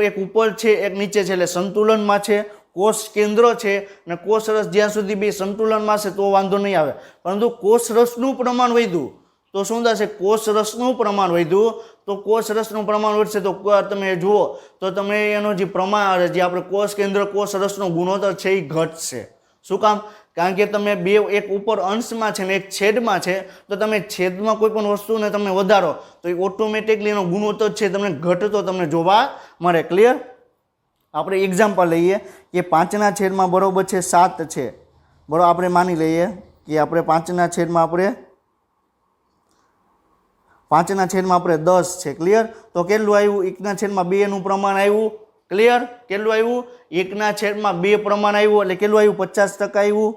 [SPEAKER 1] એક ઉપર છે એક નીચે છે, એટલે સંતુલનમાં છે. કોષ કેન્દ્ર છે અને કોષ રસ જ્યાં સુધી 2 સંતુલનમાં છે તો વાંધો નહીં આવે, પરંતુ કોષ રસનું પ્રમાણ વધ્યું તો શું થશે, કોષ રસનું પ્રમાણ વધ્યું તો કોષ રસનું પ્રમાણ વધશે તો તમે જુઓ તો તમે એનો જે પ્રમાણ જે આપણે કોષ કેન્દ્ર કોષ રસનો ગુણોત્તર છે એ ઘટશે. શું કામ? કારણ કે તમે 2 એક ઉપર અંશમાં છે ને એક છેદમાં છે, તો તમે છેદમાં કોઈ પણ વસ્તુને તમે વધારો તો એ ઓટોમેટિકલી એનો ગુણોત્તર છે તમને ઘટતો તમને જોવા મળે. ક્લિયર. આપણે એક્ઝામ્પલ લઈએ કે 5/7 બરોબર છે 7 છે બરાબર. આપણે માની લઈએ કે આપણે 5/7 આપણે 5 છેદમાં આપણે 10 છે. ક્લિયર? તો કેટલું આવ્યું? 1 છેદમાં 2 નું પ્રમાણ આવ્યું. ક્લિયર? કેટલું આવ્યું? 1 છેદમાં 2 પ્રમાણ આવ્યું એટલે કેટલું આવ્યું? 50% આવ્યું.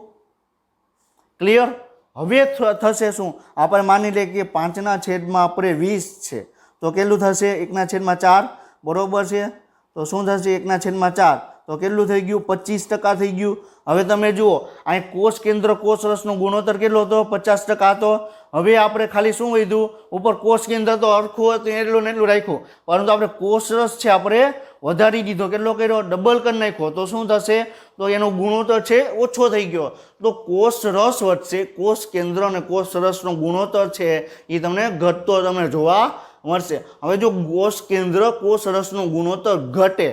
[SPEAKER 1] ક્લિયર? હવે થશે શું? આપણે માની લઈએ કે 5 છેદમાં આપણે 20 છે તો કેટલું થશે? 1 છેદમાં 4. બરોબર છે? તો શું થશે? 1 છેદમાં 4 તો કેટલું થઈ ગયું? 25% થઈ ગયું. હવે તમે જુઓ અહીં કોષ કેન્દ્ર કોષ રસનો ગુણોત્તર કેટલો હતો? 50% હતો. હવે આપણે ખાલી શું વધ્યું? ઉપર કોષ કેન્દ્ર તો અરખું હતું એટલું ને એટલું રાખ્યું, પરંતુ આપણે કોષ રસ છે આપણે વધારી દીધો. કેટલો કર્યો? ડબલ કરી નાખ્યો. તો શું થશે? તો એનો ગુણોત્તર છે ઓછો થઈ ગયો. તો કોષ રસ વધશે, કોષ કેન્દ્ર અને કોષ રસનો ગુણોત્તર છે એ તમને ઘટતો તમે જોવા મળશે. હવે જો કોષ કેન્દ્ર કોષ રસનો ગુણોત્તર ઘટે,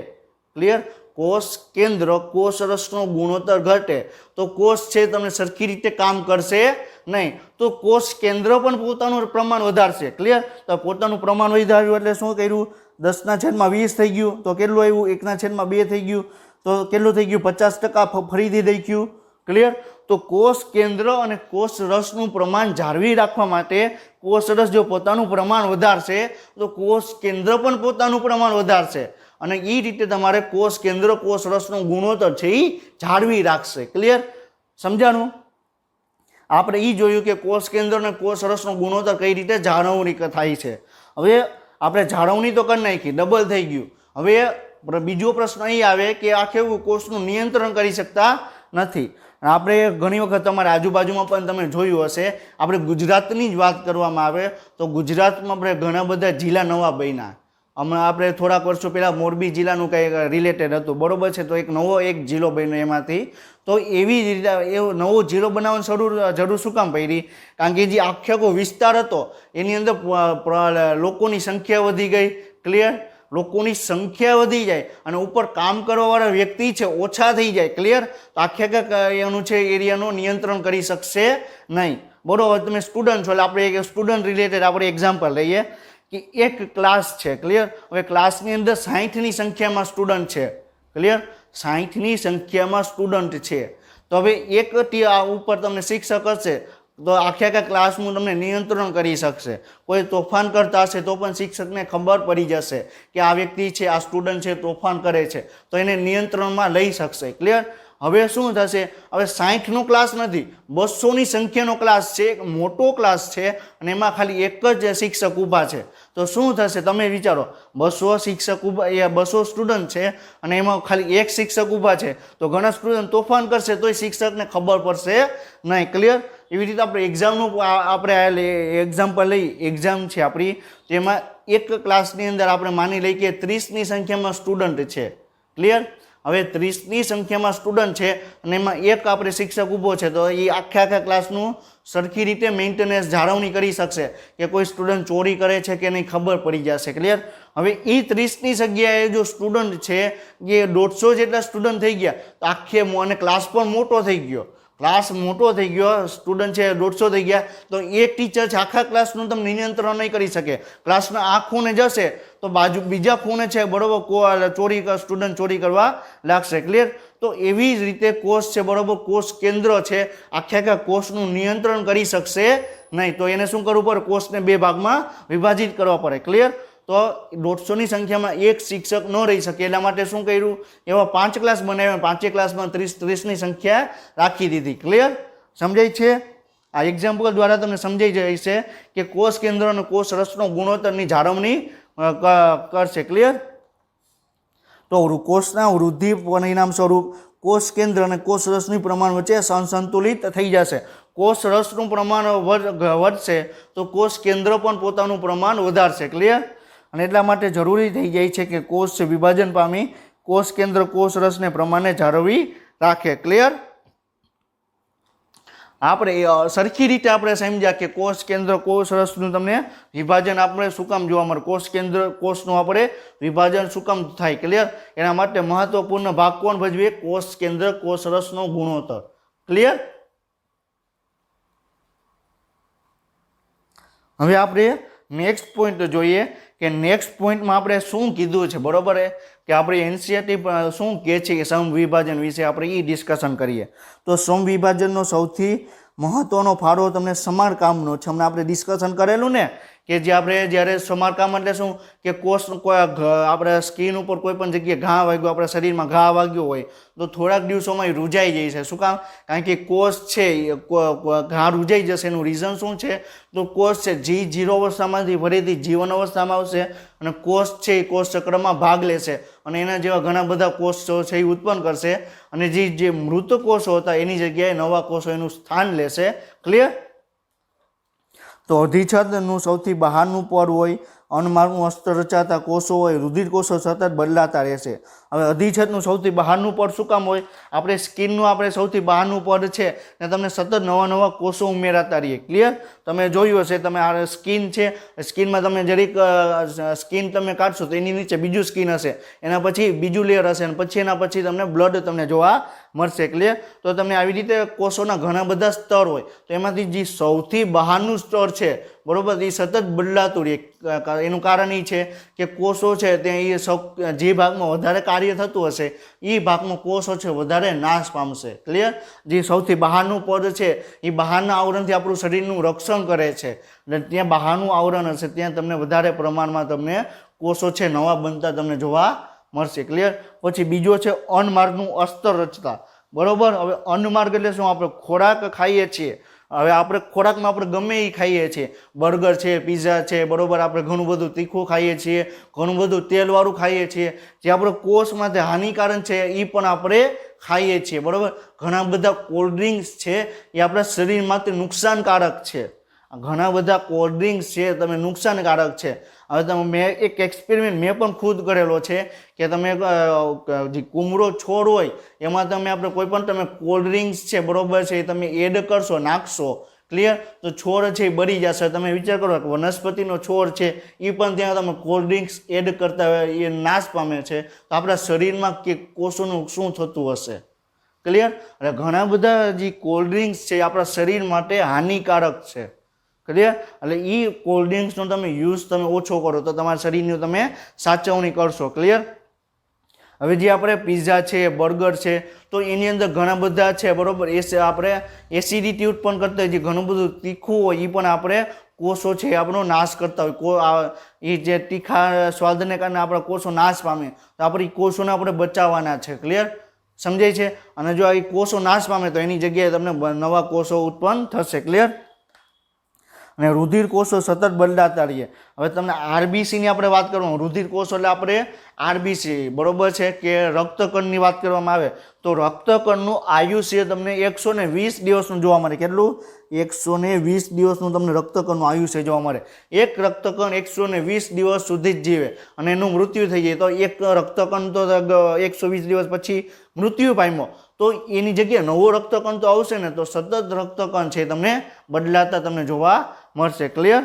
[SPEAKER 1] ક્લિયર? કોષ કેન્દ્ર કોષ રસનો ગુણોત્તર ઘટે તો કોષ છે તમને સરખી રીતે કામ કરશે નહીં. તો કોષ કેન્દ્ર પણ પોતાનું પ્રમાણ વધારશે. ક્લિયર? તો પોતાનું પ્રમાણ વધાર્યું એટલે શું કર્યું? 10 છેદમાં 20 થઈ ગયું તો કેટલું આવ્યું? 1 છેદમાં 2 થઈ ગયું તો કેટલું થઈ ગયું? 50% ફરીથી થઈ ગયું. ક્લિયર? તો કોષ કેન્દ્ર અને કોષ રસનું પ્રમાણ જાળવી રાખવા માટે કોષ રસ જો પોતાનું પ્રમાણ વધારશે તો કોષ કેન્દ્ર પણ પોતાનું પ્રમાણ વધારશે અને એ રીતે તમારે કોષ કેન્દ્ર કોષ રસનો ગુણોત્તર છે એ જાળવી રાખશે. ક્લિયર? સમજાણું? આપણે એ જોયું કે કોષ કેન્દ્ર અને કોષ રસનો ગુણોત્તર કઈ રીતે જાળવણી થાય છે. હવે આપણે જાળવણી તો કરી નાખી, ડબલ થઈ ગયું. હવે બીજો પ્રશ્ન અહીં આવે કે આ કેવું? કોષનું નિયંત્રણ કરી શકતા નથી. આપણે ઘણી વખત તમારી આજુબાજુમાં પણ તમે જોયું હશે, આપણે ગુજરાતની જ વાત કરવામાં આવે તો ગુજરાતમાં આપણે ઘણા બધા જિલ્લા નવા બન્યા. હમણાં આપણે થોડાક વર્ષો પહેલાં મોરબી જિલ્લાનું કંઈ રિલેટેડ હતું, બરોબર છે? તો એક નવો જિલ્લો બન્યો એમાંથી. તો એવી જ રીતે એવો નવો જિલ્લો બનાવવાની જરૂર શું કામ પડી? કારણ કે જે આખો વિસ્તાર હતો એની અંદર લોકોની સંખ્યા વધી ગઈ. ક્લિયર? લોકોની સંખ્યા વધી જાય અને ઉપર કામ કરવાવાળા વ્યક્તિ છે ઓછા થઈ જાય. ક્લિયર? તો આખા એનું છે એરિયાનું નિયંત્રણ કરી શકશે નહીં. બરોબર? તમે સ્ટુડન્ટ છો એટલે આપણે એક સ્ટુડન્ટ રિલેટેડ આપણે એક્ઝામ્પલ લઈએ કે એક ક્લાસ છે. ક્લિયર? હવે ક્લાસની અંદર 60ની સંખ્યામાં સ્ટુડન્ટ છે. ક્લિયર? 60ની સંખ્યામાં સ્ટુડન્ટ છે. તો હવે એક ઉપર તમને શિક્ષક હશે તો આખા ક્લાસનું તમને નિયંત્રણ કરી શકશે. કોઈ તોફાન કરતા હશે તો પણ શિક્ષકને ખબર પડી જશે કે આ વ્યક્તિ છે, આ સ્ટુડન્ટ છે તોફાન કરે છે, તો એને નિયંત્રણમાં લઈ શકશે. ક્લિયર? હવે શું થશે? હવે 60નો ક્લાસ નથી, 200ની સંખ્યાનો ક્લાસ છે, એક મોટો ક્લાસ છે અને એમાં ખાલી એક જ શિક્ષક ઊભા છે. તો શું થશે? તમે વિચારો, 200 શિક્ષક ઊભા, 200 સ્ટુડન્ટ છે અને એમાં ખાલી એક શિક્ષક ઊભા છે તો ઘણા સ્ટુડન્ટ તોફાન કરશે તોય શિક્ષકને ખબર પડશે નહીં. ક્લિયર? એવી રીતે આપણે એક્ઝામનું આપણે એક્ઝામ્પલ લઈ, એક્ઝામ છે આપણી, તેમાં એક ક્લાસની અંદર આપણે માની લઈએ કે 30ની સંખ્યામાં સ્ટુડન્ટ છે. ક્લિયર? હવે 30ની સંખ્યામાં સ્ટુડન્ટ છે અને એમાં એક આપણે શિક્ષક ઊભો છે તો એ આખા ક્લાસનું સરખી રીતે મેન્ટેનન્સ જાળવણી કરી શકશે કે કોઈ સ્ટુડન્ટ ચોરી કરે છે કે નહીં ખબર પડી જશે. ક્લિયર? હવે એ 30ની જગ્યાએ જો સ્ટુડન્ટ છે એ 150 જેટલા સ્ટુડન્ટ થઈ ગયા તો આખે અને ક્લાસ પણ મોટો થઈ ગયો. ક્લાસ મોટો થઈ ગયો, સ્ટુડન્ટ છે 150 થઈ ગયા તો એક ટીચર છે આખા ક્લાસનું તમે નિયંત્રણ નહીં કરી શકે. ક્લાસના આ ખૂણે જશે તો બાજુ બીજા ખૂણે છે બરોબર સ્ટુડન્ટ ચોરી કરવા લાગશે. ક્લિયર? તો એવી જ રીતે કોષ છે બરોબર, કોષ કેન્દ્ર છે આખા કોષનું નિયંત્રણ કરી શકશે નહીં. તો એને શું કરવું પડે? કોષને 2 ભાગમાં વિભાજિત કરવા પડે. ક્લિયર? તો 150ની સંખ્યામાં એક શિક્ષક ન રહી શકે એટલા માટે શું કર્યું? એવા 5 ક્લાસ બનાવ્યા, 5 ક્લાસમાં 30ની સંખ્યા રાખી દીધી. ક્લિયર? સમજાય છે? આ એક્ઝામ્પલ દ્વારા તમને સમજાઈ જાય છે કે કોષ કેન્દ્ર અને કોષ રસનો ગુણોત્તરની જાળવણી કરશે. ક્લિયર? તો કોષના વૃદ્ધિ પરિણામ સ્વરૂપ કોષ કેન્દ્ર અને કોષ રસનું પ્રમાણ વચ્ચે સંતુલિત થઈ જશે. કોષ રસનું પ્રમાણ વધશે તો કોષ કેન્દ્ર પણ પોતાનું પ્રમાણ વધારશે. ક્લિયર? અને એટલા માટે જરૂરી થઈ જાય છે કે કોષ વિભાજન પામી કોષ કેન્દ્ર કોષ રસને પ્રમાણે જાળવી રાખે. ક્લિયર? આપણે સરખી રીતે આપણે સમજ્યા કે કોષ કેન્દ્ર કોષ રસનું તમને વિભાજન આપણે શું કામ જોવા મળે, કોષ કેન્દ્ર કોષનું આપણે વિભાજન શું કામ થાય. ક્લિયર? એના માટે મહત્વપૂર્ણ ભાગ કોણ ભજવે? કોષ કેન્દ્ર કોષ રસનો ગુણોત્તર. ક્લિયર? હવે આપણે નેક્સ્ટ પોઈન્ટ જોઈએ કે નેક્સ્ટ પોઈન્ટમાં આપણે શું કીધું છે બરોબર કે આપણે એનસીઈઆરટી શું કહે છે કે સમવિભાજન વિશે આપણે એ ડિસ્કશન કરીએ. તો સમવિભાજનનો સૌથી મહત્વનો ફાળો તમને સમારકામનો છે. હમણાં આપણે ડિસ્કશન કરેલું ને કે જે આપણે જ્યારે સમારકામ એટલે શું કે કોષ આપણે સ્કિન ઉપર કોઈ પણ જગ્યાએ ઘા વાગ્યો, આપણા શરીરમાં ઘા વાગ્યો હોય તો થોડાક દિવસોમાં એ રૂજાઈ જાય છે. શું કામ? કારણ કે કોષ છે ઘા રૂજાઈ જશે. એનું રીઝન શું છે? તો કોષ છે G0 અવસ્થામાંથી ફરીથી જીવન અવસ્થામાં આવશે અને કોષ છે એ કોષ ચક્રમાં ભાગ લેશે અને એના જેવા ઘણા બધા કોષો છે એ ઉત્પન્ન કરશે અને જે મૃત કોષો હતા એની જગ્યાએ નવા કોષો એનું સ્થાન લેશે. ક્લિયર? તો અધિચ્છદનું સૌથી બહારનું પડ હોય, અન્નમાર્ગનું અસ્ત્ર રચાતા કોષો હોય, રુધિર કોષો સતત બદલાતા રહેશે. હવે અધિચ્છદનું સૌથી બહારનું પડ શું કામ હોય? આપણે સ્કિનનું આપણે સૌથી બહારનું પડ છે ને તમને સતત નવા નવા કોષો ઉમેરાતા રહીએ. ક્લિયર? તમે જોયું હશે, તમે આ સ્કિન છે, સ્કિનમાં તમે જરીક સ્કિન તમે કાઢશો તો એની નીચે બીજું સ્કિન હશે, એના પછી બીજું લેયર હશે અને પછી એના પછી તમને બ્લડ તમને જોવા મળશે. ક્લિયર? તો તમને આવી રીતે કોષોના ઘણા બધા સ્તર હોય તો એમાંથી જે સૌથી બહારનું સ્તર છે બરોબર, એ સતત બદલાતું રહે. એનું કારણ એ છે કે કોષો છે તે જે ભાગમાં વધારે કાર્ય થતું હશે એ ભાગમાં કોષો છે વધારે નાશ પામશે. ક્લિયર? જે સૌથી બહારનું પદ છે એ બહારના આવરણથી આપણું શરીરનું રક્ષણ કરે છે એટલે ત્યાં બહારનું આવરણ હશે ત્યાં તમને વધારે પ્રમાણમાં તમને કોષો છે નવા બનતા તમને જોવા મળશે. ક્લિયર? પછી બીજો છે અન્નમાર્ગનું અસ્ત્ર રચતા. બરોબર. હવે અન્નમાર્ગ એટલે શું? આપણે ખોરાક ખાઈએ છીએ. હવે આપણે ખોરાકમાં આપણે ગમે એ ખાઈએ છીએ, બર્ગર છે, પીઝા છે, બરોબર, આપણે ઘણું બધું તીખું ખાઈએ છીએ, ઘણું બધું તેલવાળું ખાઈએ છીએ, જે આપણે કોષ માટે હાનિકારક છે એ પણ આપણે ખાઈએ છીએ. બરોબર. ઘણા બધા કોલ્ડ ડ્રિંક્સ છે એ આપણા શરીર માટે નુકસાનકારક છે. ઘણા બધા કોલ્ડ ડ્રિંક્સ છે તમે નુકસાનકારક છે. હવે તમે મેં એક એક્સપેરિમેન્ટ મેં પણ ખુદ કરેલો છે કે તમે જે કુમળો છોડ હોય એમાં તમે આપણે કોઈ પણ તમે કોલ્ડ ડ્રિંક્સ છે બરોબર છે એ તમે એડ કરશો, નાખશો. ક્લિયર? તો છોડ છે એ બળી જશે. તમે વિચાર કરો કે વનસ્પતિનો છોડ છે એ પણ ત્યાં તમે કોલ્ડ ડ્રિંક્સ એડ કરતા હોય એ નાશ પામે છે તો આપણા શરીરમાં કે કોષોનું શું થતું હશે? ક્લિયર? એટલે ઘણા બધા જે કોલ્ડ ડ્રિંક્સ છે એ આપણા શરીર માટે હાનિકારક છે. ક્લિયર? એટલે એ કોલ્ડ ડ્રિંક્સનો તમે યુઝ તમે ઓછો કરો તો તમારા શરીરની તમે સાચવણી કરશો. ક્લિયર? હવે જે આપણે પીઝા છે, બર્ગર છે તો એની અંદર ઘણા બધા છે બરોબર, એ આપણે એસિડિટી ઉત્પન્ન કરતા હોય, જે ઘણું બધું તીખું હોય એ પણ આપણે કોષો છે આપણો નાશ કરતા હોય. એ જે તીખા સ્વાદને કારણે આપણા કોષો નાશ પામે તો આપણે એ કોષોને આપણે બચાવવાના છે. ક્લિયર? સમજાય છે? અને જો એ કોષો નાશ પામે તો એની જગ્યાએ તમને નવા કોષો ઉત્પન્ન થશે. ક્લિયર? અને રુધિર કોષો સતત બદલાતા રહીએ. હવે તમને આરબીસીની આપણે વાત કરવામાં, રુધિર કોષો એટલે આપણે આરબીસી બરોબર છે કે રક્તકણની વાત કરવામાં આવે તો રક્તકણનું આયુષ્ય તમને 120 દિવસનું જોવા મળે. કેટલું? 120 દિવસનું તમને રક્તકણનું આયુષ્ય જોવા મળે. એક રક્તકણ 120 દિવસ સુધી જ જીવે અને એનું મૃત્યુ થઈ જાય તો એક રક્તકણ તો 120 દિવસ પછી મૃત્યુ પામ્યો તો એની જગ્યાએ નવો રક્તકણ તો આવશે ને, તો સતત રક્તકણ છે તમને બદલાતા તમને જોવા મળશે. ક્લિયર?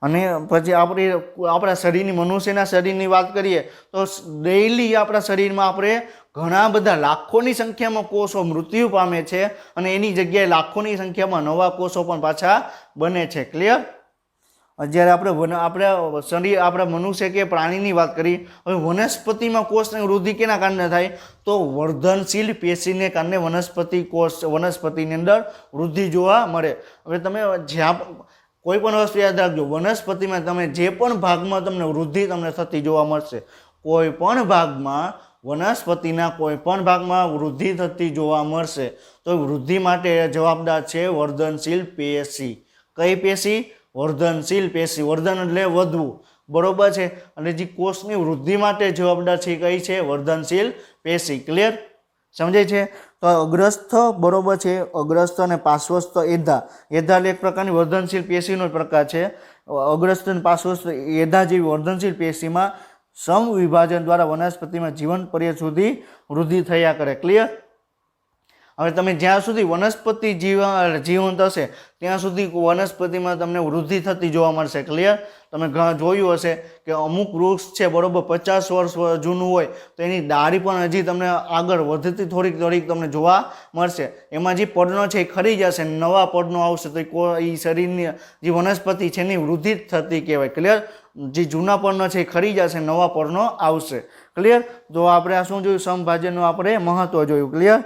[SPEAKER 1] અને પછી આપણા શરીરની મનુષ્યના શરીરની વાત કરીએ તો ડેઈલી આપણા શરીરમાં આપણે ઘણા બધા લાખોની સંખ્યામાં કોષો મૃત્યુ પામે છે અને એની જગ્યાએ લાખોની સંખ્યામાં નવા કોષો પણ પાછા બને છે. ક્લિયર? જ્યારે આપણે શરીર આપણા મનુષ્ય કે પ્રાણીની વાત કરી, હવે વનસ્પતિમાં કોષની વૃદ્ધિ કેના કારણે થાય? તો વર્ધનશીલ પેશીને કારણે વનસ્પતિની અંદર વૃદ્ધિ જોવા મળે. હવે તમે જ્યાં કોઈ પણ વસ્તુ યાદ રાખજો, વનસ્પતિમાં તમે જે પણ ભાગમાં તમને વૃદ્ધિ તમને થતી જોવા મળશે, કોઈ પણ ભાગમાં વનસ્પતિના કોઈ પણ ભાગમાં વૃદ્ધિ થતી જોવા મળશે તો વૃદ્ધિ માટે જવાબદાર છે વર્ધનશીલ પેશી. કઈ પેશી? વર્ધનશીલ પેશી. વર્ધન એટલે વધવું. બરોબર છે? અને જે કોષની વૃદ્ધિ માટે જવાબદાર છે કઈ છે? વર્ધનશીલ પેશી. ક્લિયર? સમજાય છે? તો અગ્રસ્થ બરોબર છે, અગ્રસ્થ અને પાર્શ્વસ્થ એધા. એધા એક પ્રકારની વર્ધનશીલ પેશીનો પ્રકાર છે. અગ્રસ્થ અને પાર્શ્વસ્થ એધા જેવી વર્ધનશીલ પેશીમાં સમવિભાજન દ્વારા વનસ્પતિમાં જીવન પર્યંત સુધી વૃદ્ધિ થયા કરે. ક્લિયર? હવે તમે જ્યાં સુધી વનસ્પતિ જીવંત હશે ત્યાં સુધી વનસ્પતિમાં તમને વૃદ્ધિ થતી જોવા મળશે. ક્લિયર? તમે જોયું હશે કે અમુક વૃક્ષ છે બરોબર 50 વર્ષ જૂનું હોય તો એની ડાળી પણ હજી તમને આગળ વધતી થોડીક તમને જોવા મળશે. એમાં જે પડનો છે એ ખરી જશે, નવા પડનો આવશે તો એ શરીરની જે વનસ્પતિ છે એની વૃદ્ધિ થતી કહેવાય. ક્લિયર? જે જૂના પડનો છે એ ખરી જશે, નવા પડનો આવશે. ક્લિયર? તો આપણે આ શું જોયું? સમભાજનનું આપણે મહત્વ જોયું. ક્લિયર?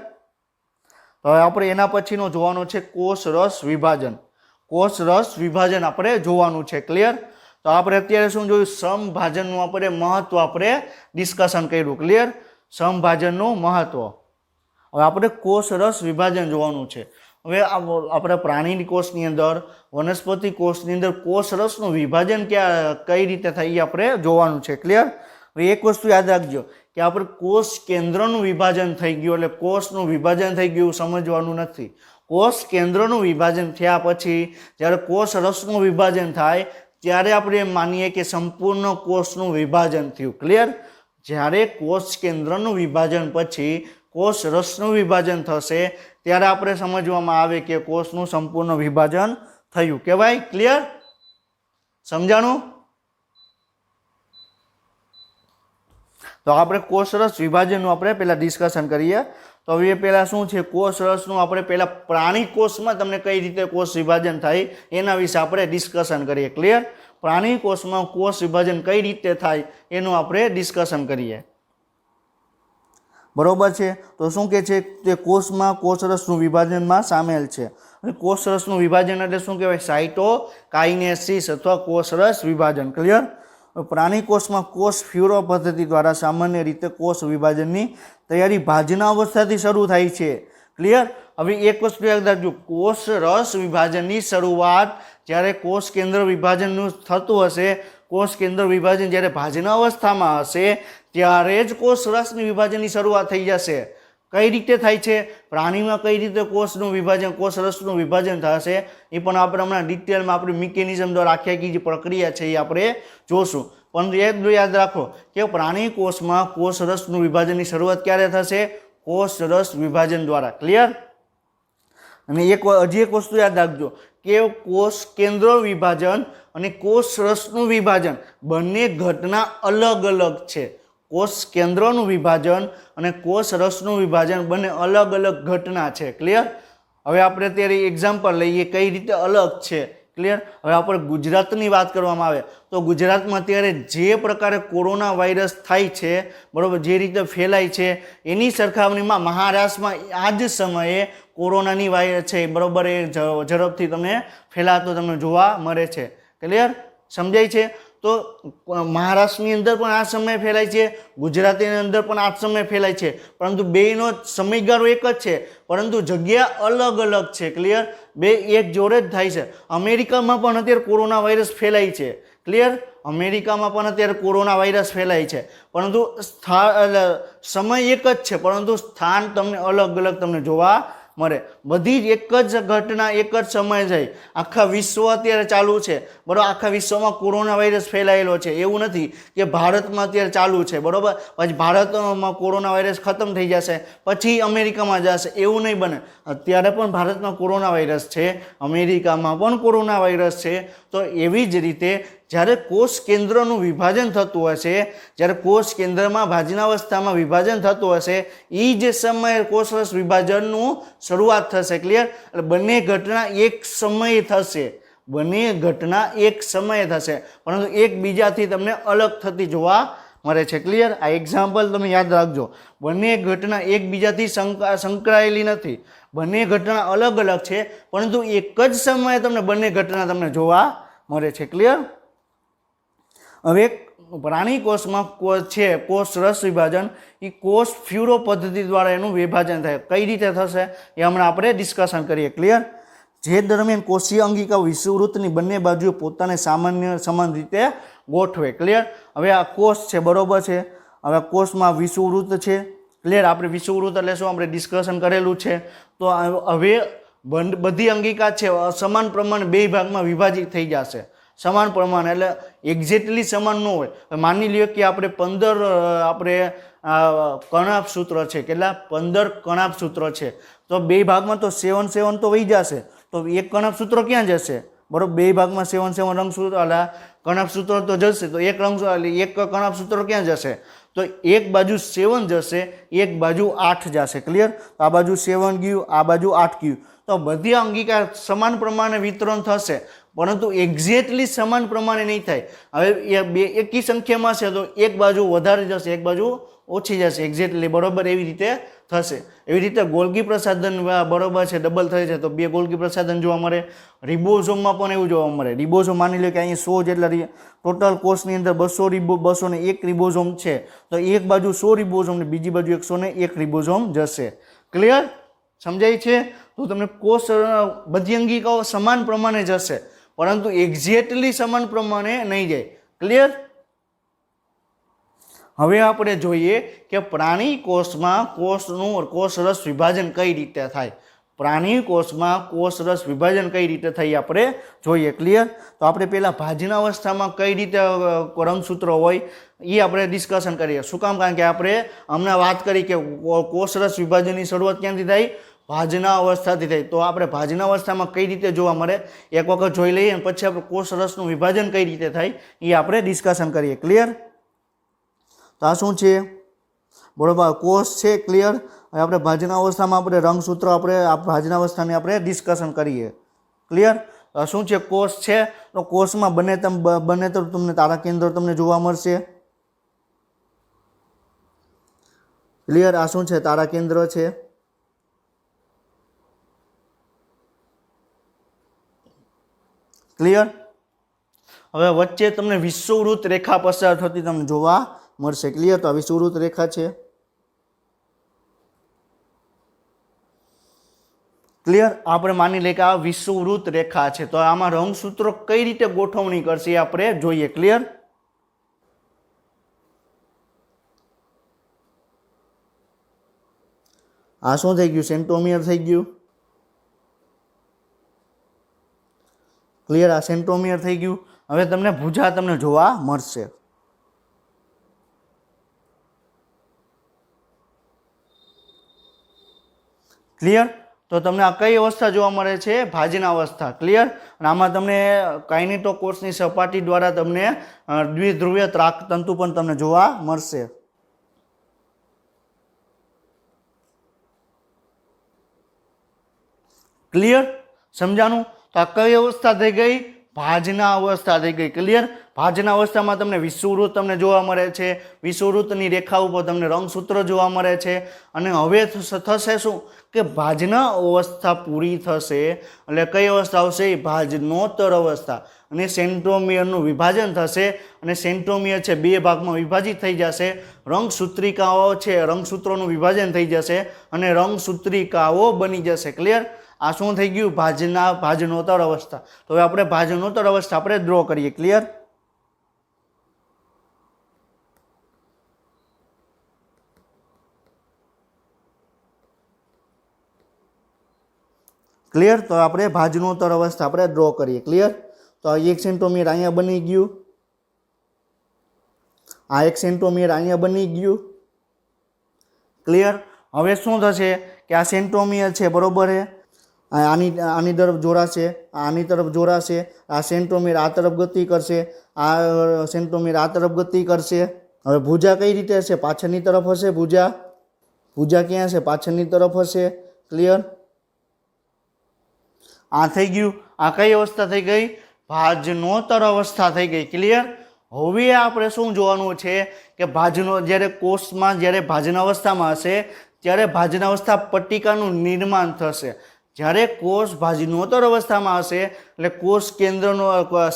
[SPEAKER 1] હવે આપણે એના પછીનો જોવાનો છે કોષ રસ વિભાજન. કોષ રસ વિભાજન આપણે જોવાનું છે. ક્લિયર? તો આપણે અત્યારે શું જોયું? સમભાજનનું આપણે મહત્વ આપણે ડિસ્કશન કર્યું. ક્લિયર? સમભાજનનું મહત્વ. હવે આપણે કોષ રસ વિભાજન જોવાનું છે. હવે આપણે પ્રાણી કોષની અંદર, વનસ્પતિ કોષની અંદર કોષ રસનું વિભાજન કઈ રીતે થાય એ આપણે જોવાનું છે. ક્લિયર? હવે એક વસ્તુ યાદ રાખજો કે આપણે કોષ કેન્દ્રનું વિભાજન થઈ ગયું એટલે કોષનું વિભાજન થઈ ગયું સમજવાનું નથી. કોષ કેન્દ્રનું વિભાજન થયા પછી જ્યારે કોષ રસનું વિભાજન થાય ત્યારે આપણે એમ માનીએ કે સંપૂર્ણ કોષનું વિભાજન થયું. ક્લિયર? જ્યારે કોષ કેન્દ્રનું વિભાજન પછી કોષ રસનું વિભાજન થશે ત્યારે આપણે સમજવામાં આવે કે કોષનું સંપૂર્ણ વિભાજન થયું. કહેવાય? ક્લિયર? સમજાણું? તો આપણે કોષ રસ વિભાજનનું આપણે પહેલાં ડિસ્કશન કરીએ. તો હવે પહેલાં શું છે? કોષ રસનું આપણે પહેલાં પ્રાણી કોષમાં તમને કઈ રીતે કોષ વિભાજન થાય એના વિશે આપણે ડિસ્કશન કરીએ. ક્લિયર? પ્રાણી કોષમાં કોષ વિભાજન કઈ રીતે થાય એનું આપણે ડિસ્કશન કરીએ. બરોબર છે? તો શું કહે છે? તે કોષમાં કોષરસનું વિભાજનમાં સામેલ છે. અને કોષરસનું વિભાજન એટલે શું કહેવાય? સાઇટોકાઇનેસિસ અથવા કોષરસ વિભાજન. ક્લિયર? પ્રાણી કોષમાં કોષ ફ્યુરો પદ્ધતિ દ્વારા સામાન્ય રીતે કોષ વિભાજનની તૈયારી ભાજના અવસ્થાથી શરૂ થાય છે. ક્લિયર? હવે એક વસ્તુ યાદ રાખજો, કોષ રસ વિભાજનની શરૂઆત જ્યારે કોષ કેન્દ્ર વિભાજનનું થતું હશે, કોષ કેન્દ્ર વિભાજન જ્યારે ભાજના અવસ્થામાં હશે ત્યારે જ કોષ રસની વિભાજનની શરૂઆત થઈ જશે. કઈ રીતે થાય છે? પ્રાણીમાં કઈ રીતે કોષનું વિભાજન, કોષ રસનું વિભાજન થશે એ પણ આપણે હમણાં ડિટેલમાં આપણી મિકેનિઝમ દ્વારા આખી જે પ્રક્રિયા છે એ આપણે જોશું. પણ એટલું યાદ રાખો કે પ્રાણી કોષમાં કોષ રસનું વિભાજનની શરૂઆત ક્યારે થશે? કોષ રસ વિભાજન દ્વારા. ક્લિયર? અને હજી એક વસ્તુ યાદ રાખજો કે કોષ કેન્દ્ર વિભાજન અને કોષ રસનું વિભાજન બંને ઘટના અલગ અલગ છે. કોષ કેન્દ્રનું વિભાજન અને કોષ રસનું વિભાજન બંને અલગ અલગ ઘટના છે. ક્લિયર? હવે આપણે અત્યારે એક્ઝામ્પલ લઈએ કઈ રીતે અલગ છે. ક્લિયર? હવે આપણે ગુજરાતની વાત કરવામાં આવે તો ગુજરાતમાં અત્યારે જે પ્રકારે કોરોના વાયરસ થાય છે, બરાબર, જે રીતે ફેલાય છે એની સરખામણીમાં મહારાષ્ટ્રમાં આ જ સમયે કોરોનાની વાયરસ છે, બરાબર, એ ઝડપથી તમને ફેલાતો તમને જોવા મળે છે. ક્લિયર? સમજાય છે? તો મહારાષ્ટ્રની અંદર પણ આ સમયે ફેલાય છે, ગુજરાતની અંદર પણ આ સમયે ફેલાય છે, પરંતુ બેનો સમયગાળો એક જ છે પરંતુ જગ્યા અલગ અલગ છે. ક્લિયર? બે એક જોડે જ થાય છે. અમેરિકામાં પણ અત્યારે કોરોના વાયરસ ફેલાય છે. ક્લિયર? અમેરિકામાં પણ અત્યારે કોરોના વાયરસ ફેલાય છે પરંતુ સમય એક જ છે પરંતુ સ્થાન તમને અલગ અલગ તમને જોવા મળે. બધી જ એક જ ઘટના એક જ સમયે જાય. આખા વિશ્વ અત્યારે ચાલુ છે, બરાબર, આખા વિશ્વમાં કોરોના વાયરસ ફેલાયેલો છે. એવું નથી કે ભારતમાં અત્યારે ચાલુ છે, બરાબર, પછી ભારતમાં કોરોના વાયરસ ખતમ થઈ જશે પછી અમેરિકામાં જશે, એવું નહીં બને. અત્યારે પણ ભારતમાં કોરોના વાયરસ છે, અમેરિકામાં પણ કોરોના વાયરસ છે. તો એવી જ રીતે જ્યારે કોષ કેન્દ્રનું વિભાજન થતું હશે, જ્યારે કોષ કેન્દ્રમાં ભાજનાવસ્થામાં વિભાજન થતું હશે એ જ સમયે કોષરસ વિભાજનનું શરૂઆત થશે. ક્લિયર? એટલે બંને ઘટના એક સમયે થશે, બંને ઘટના એક સમયે થશે પરંતુ એકબીજાથી તમને અલગ થતી જોવા મળે છે. ક્લિયર? આ એક્ઝામ્પલ તમે યાદ રાખજો. બંને ઘટના એકબીજાથી સંકળાયેલી નથી, બંને ઘટના અલગ અલગ છે પરંતુ એક જ સમયે તમને બંને ઘટના તમને જોવા મળે છે. ક્લિયર? હવે પ્રાણી કોષમાં છે કોષ રસ વિભાજન, એ કોષ ફ્યુરો પદ્ધતિ દ્વારા એનું વિભાજન થાય. કઈ રીતે થશે એ હમણાં આપણે ડિસ્કશન કરીએ. ક્લિયર? જે દરમિયાન કોષીય અંગિકા વિષુવવૃત્તની બંને બાજુએ પોતાને સમાન રીતે ગોઠવે. ક્લિયર? હવે આ કોષ છે, બરોબર છે. હવે કોષમાં વિષુવવૃત્ત છે. ક્લિયર? આપણે વિષુવવૃત્ત એટલે શું આપણે ડિસ્કશન કરેલું છે. તો હવે બધી અંગિકા છે સમાન પ્રમાણે બે ભાગમાં વિભાજિત થઈ જશે. સમાન પ્રમાણ એટલે એક્ઝેક્ટલી સમાન ન હોય. માની લ્યો કે આપણે 15 કણાપ સૂત્ર છે, કેટલા 15 કણાપ સૂત્ર છે, તો બે ભાગમાં તો 7 7 તો વહી જશે. તો એક કણાપ સૂત્ર ક્યાં જશે? બરોબર, બે ભાગમાં 7 7 રંગસૂત્ર કણાપ સૂત્ર તો જશે, તો એક કણાપ સૂત્ર ક્યાં જશે? તો એક બાજુ 7 જશે, એક બાજુ 8 જશે. ક્લિયર? આ બાજુ 7 ગયું, આ બાજુ 8 ગયું. તો બધી અંગિકા સમાન પ્રમાણે વિતરણ થશે પરંતુ એક્ઝેક્ટલી સમાન પ્રમાણે નહીં થાય. હવે બે એકી સંખ્યામાં છે તો એક બાજુ વધારે જશે, એક બાજુ ઓછી જશે, એક્ઝેક્ટલી, બરોબર, એવી રીતે થશે। એવી રીતે ગોલ્ગી પ્રસાધન બરોબર છે ડબલ થાય છે તો 2 ગોલ્ગી પ્રસાધન જોવા મળે। રિબોઝોમમાં પણ એવું જોવા મળે। રિબોઝોમ માની લો કે અહીં 100 જેટલા ટોટલ કોષની અંદર 201 રિબોઝોમ છે તો એક બાજુ 100 રિબોઝોમ ને બીજી બાજુ 101 રિબોઝોમ જશે। ક્લિયર? સમજાય છે? તો તમને કોષ બધી અંગિકાઓ સમાન પ્રમાણે જશે પરંતુ એક્ઝેક્ટલી સમાન પ્રમાણે નહીં જાય। ક્લિયર? હવે આપણે જોઈએ કે પ્રાણી કોષમાં કોષરસ વિભાજન કઈ રીતે થાય। પ્રાણી કોષમાં કોષરસ વિભાજન કઈ રીતે થાય આપણે જોઈએ। ક્લિયર? તો આપણે પહેલા ભાજના અવસ્થામાં કઈ રીતે રંગસૂત્રો હોય એ આપણે ડિસ્કશન કરીએ। શું કામ? કારણ કે આપણે હમણાં વાત કરી કે કોષરસ વિભાજનની શરૂઆત ક્યાંથી થાય? ભાજના અવસ્થાથી થાય। તો આપણે ભાજના અવસ્થામાં કઈ રીતે જોવા મળે એક વખત જોઈ લઈએ અને પછી આપણે કોષરસનું વિભાજન કઈ રીતે થાય એ આપણે ડિસ્કશન કરીએ। ક્લિયર? તો આ શું છે? બરોબર, કોષ છે। ક્લિયર? હવે આપણે ભાજના અવસ્થામાં આપણે રંગસૂત્રો આપણે ભાજના અવસ્થાની આપણે ડિસ્કશન કરીએ। ક્લિયર? શું છે? કોષ છે તો કોષમાં બને તો તમને તારા કેન્દ્ર તમને જોવા મળશે। ક્લિયર? આ શું છે? તારા કેન્દ્ર છે। ક્લિયર? હવે વચ્ચે તમને વિષુવવૃત્ત રેખા પસાર થતી તમને જોવા મળશે। ક્લિયર? તો આ વિષુવવૃત્ત રેખા છે। ક્લિયર? આપણે માની લઈએ કે આ વિષુવવૃત્ત રેખા છે તો આમાં રંગસૂત્રો કઈ રીતે ગોઠવણી કરશે એ આપણે જોઈએ। ક્લિયર? આ શું થઈ ગયું? સેન્ટ્રોમિયર થઈ ગયું। ક્લિયર? આ સેન્ટ્રોમિયર થઈ ગયું। હવે તમને ભુજા તમને જોવા મળશે। ક્લિયર? તો તમને આ કઈ અવસ્થા જોવા મળે છે? ભાજના અવસ્થા। ક્લિયર? અને આમાં તમને કાઇનેટોકોર્સની સપાટી દ્વારા તમને દ્વિધ્રુવીય ત્રાકતંતુ પણ તમને જોવા મળશે। ક્લિયર? સમજાણું? તો આ કઈ અવસ્થા થઈ ગઈ? ભાજના અવસ્થા થઈ ગઈ। ક્લિયર? ભાજના અવસ્થામાં તમને વિષુવવૃત્ત તમને જોવા મળે છે। વિષુવવૃત્તની રેખા ઉપર તમને રંગસૂત્ર જોવા મળે છે। અને હવે થશે શું કે ભાજના અવસ્થા પૂરી થશે એટલે કઈ અવસ્થા આવશે? ભાજનોત્તર અવસ્થા। અને સેન્ટ્રોમિયરનું વિભાજન થશે અને સેન્ટ્રોમિયર છે 2 ભાગમાં વિભાજિત થઈ જશે। રંગસૂત્રિકાઓ છે રંગસૂત્રોનું વિભાજન થઈ જશે અને રંગસૂત્રિકાઓ બની જશે। ક્લિયર? આ શું થઈ ગયું? ભાજનોત્તર અવસ્થા। તો હવે આપણે ભાજનોત્તર અવસ્થા આપણે ડ્રો કરીએ। ક્લિયર? ક્લિયર? તો આપણે ભાજનોત્તર અવસ્થા આપણે ડ્રો કરીએ। ક્લિયર? તો 1 સેન્ટ્રોમિયર અહીંયા બની ગયું। આ 1 સેન્ટ્રોમિયર અહીંયા બની ગયું। ક્લિયર? હવે શું થશે કે આ સેન્ટ્રોમિયર છે બરોબર છે આની તરફ જોડાશે આની તરફ જોડાશે। આ સેન્ટ્રોમિયર આ તરફ ગતિ કરશે આ સેન્ટ્રોમિયર આ તરફ ગતિ કરશે। હવે ભુજા કઈ રીતે હશે? પાછળની તરફ હશે ભુજા। ભુજા ક્યાં હશે? પાછળની તરફ હશે। ક્લિયર? આ થઈ ગયું। આ કઈ અવસ્થા થઈ ગઈ? ભાજનોત્તર અવસ્થા થઈ ગઈ। ક્લિયર? હવે આપણે શું જોવાનું છે કે જ્યારે કોષમાં જ્યારે ભાજના અવસ્થામાં હશે ત્યારે ભાજના અવસ્થા પટ્ટિકાનું નિર્માણ થશે। જ્યારે કોષ ભાજનોત્તર અવસ્થામાં હશે એટલે કોષ કેન્દ્રનો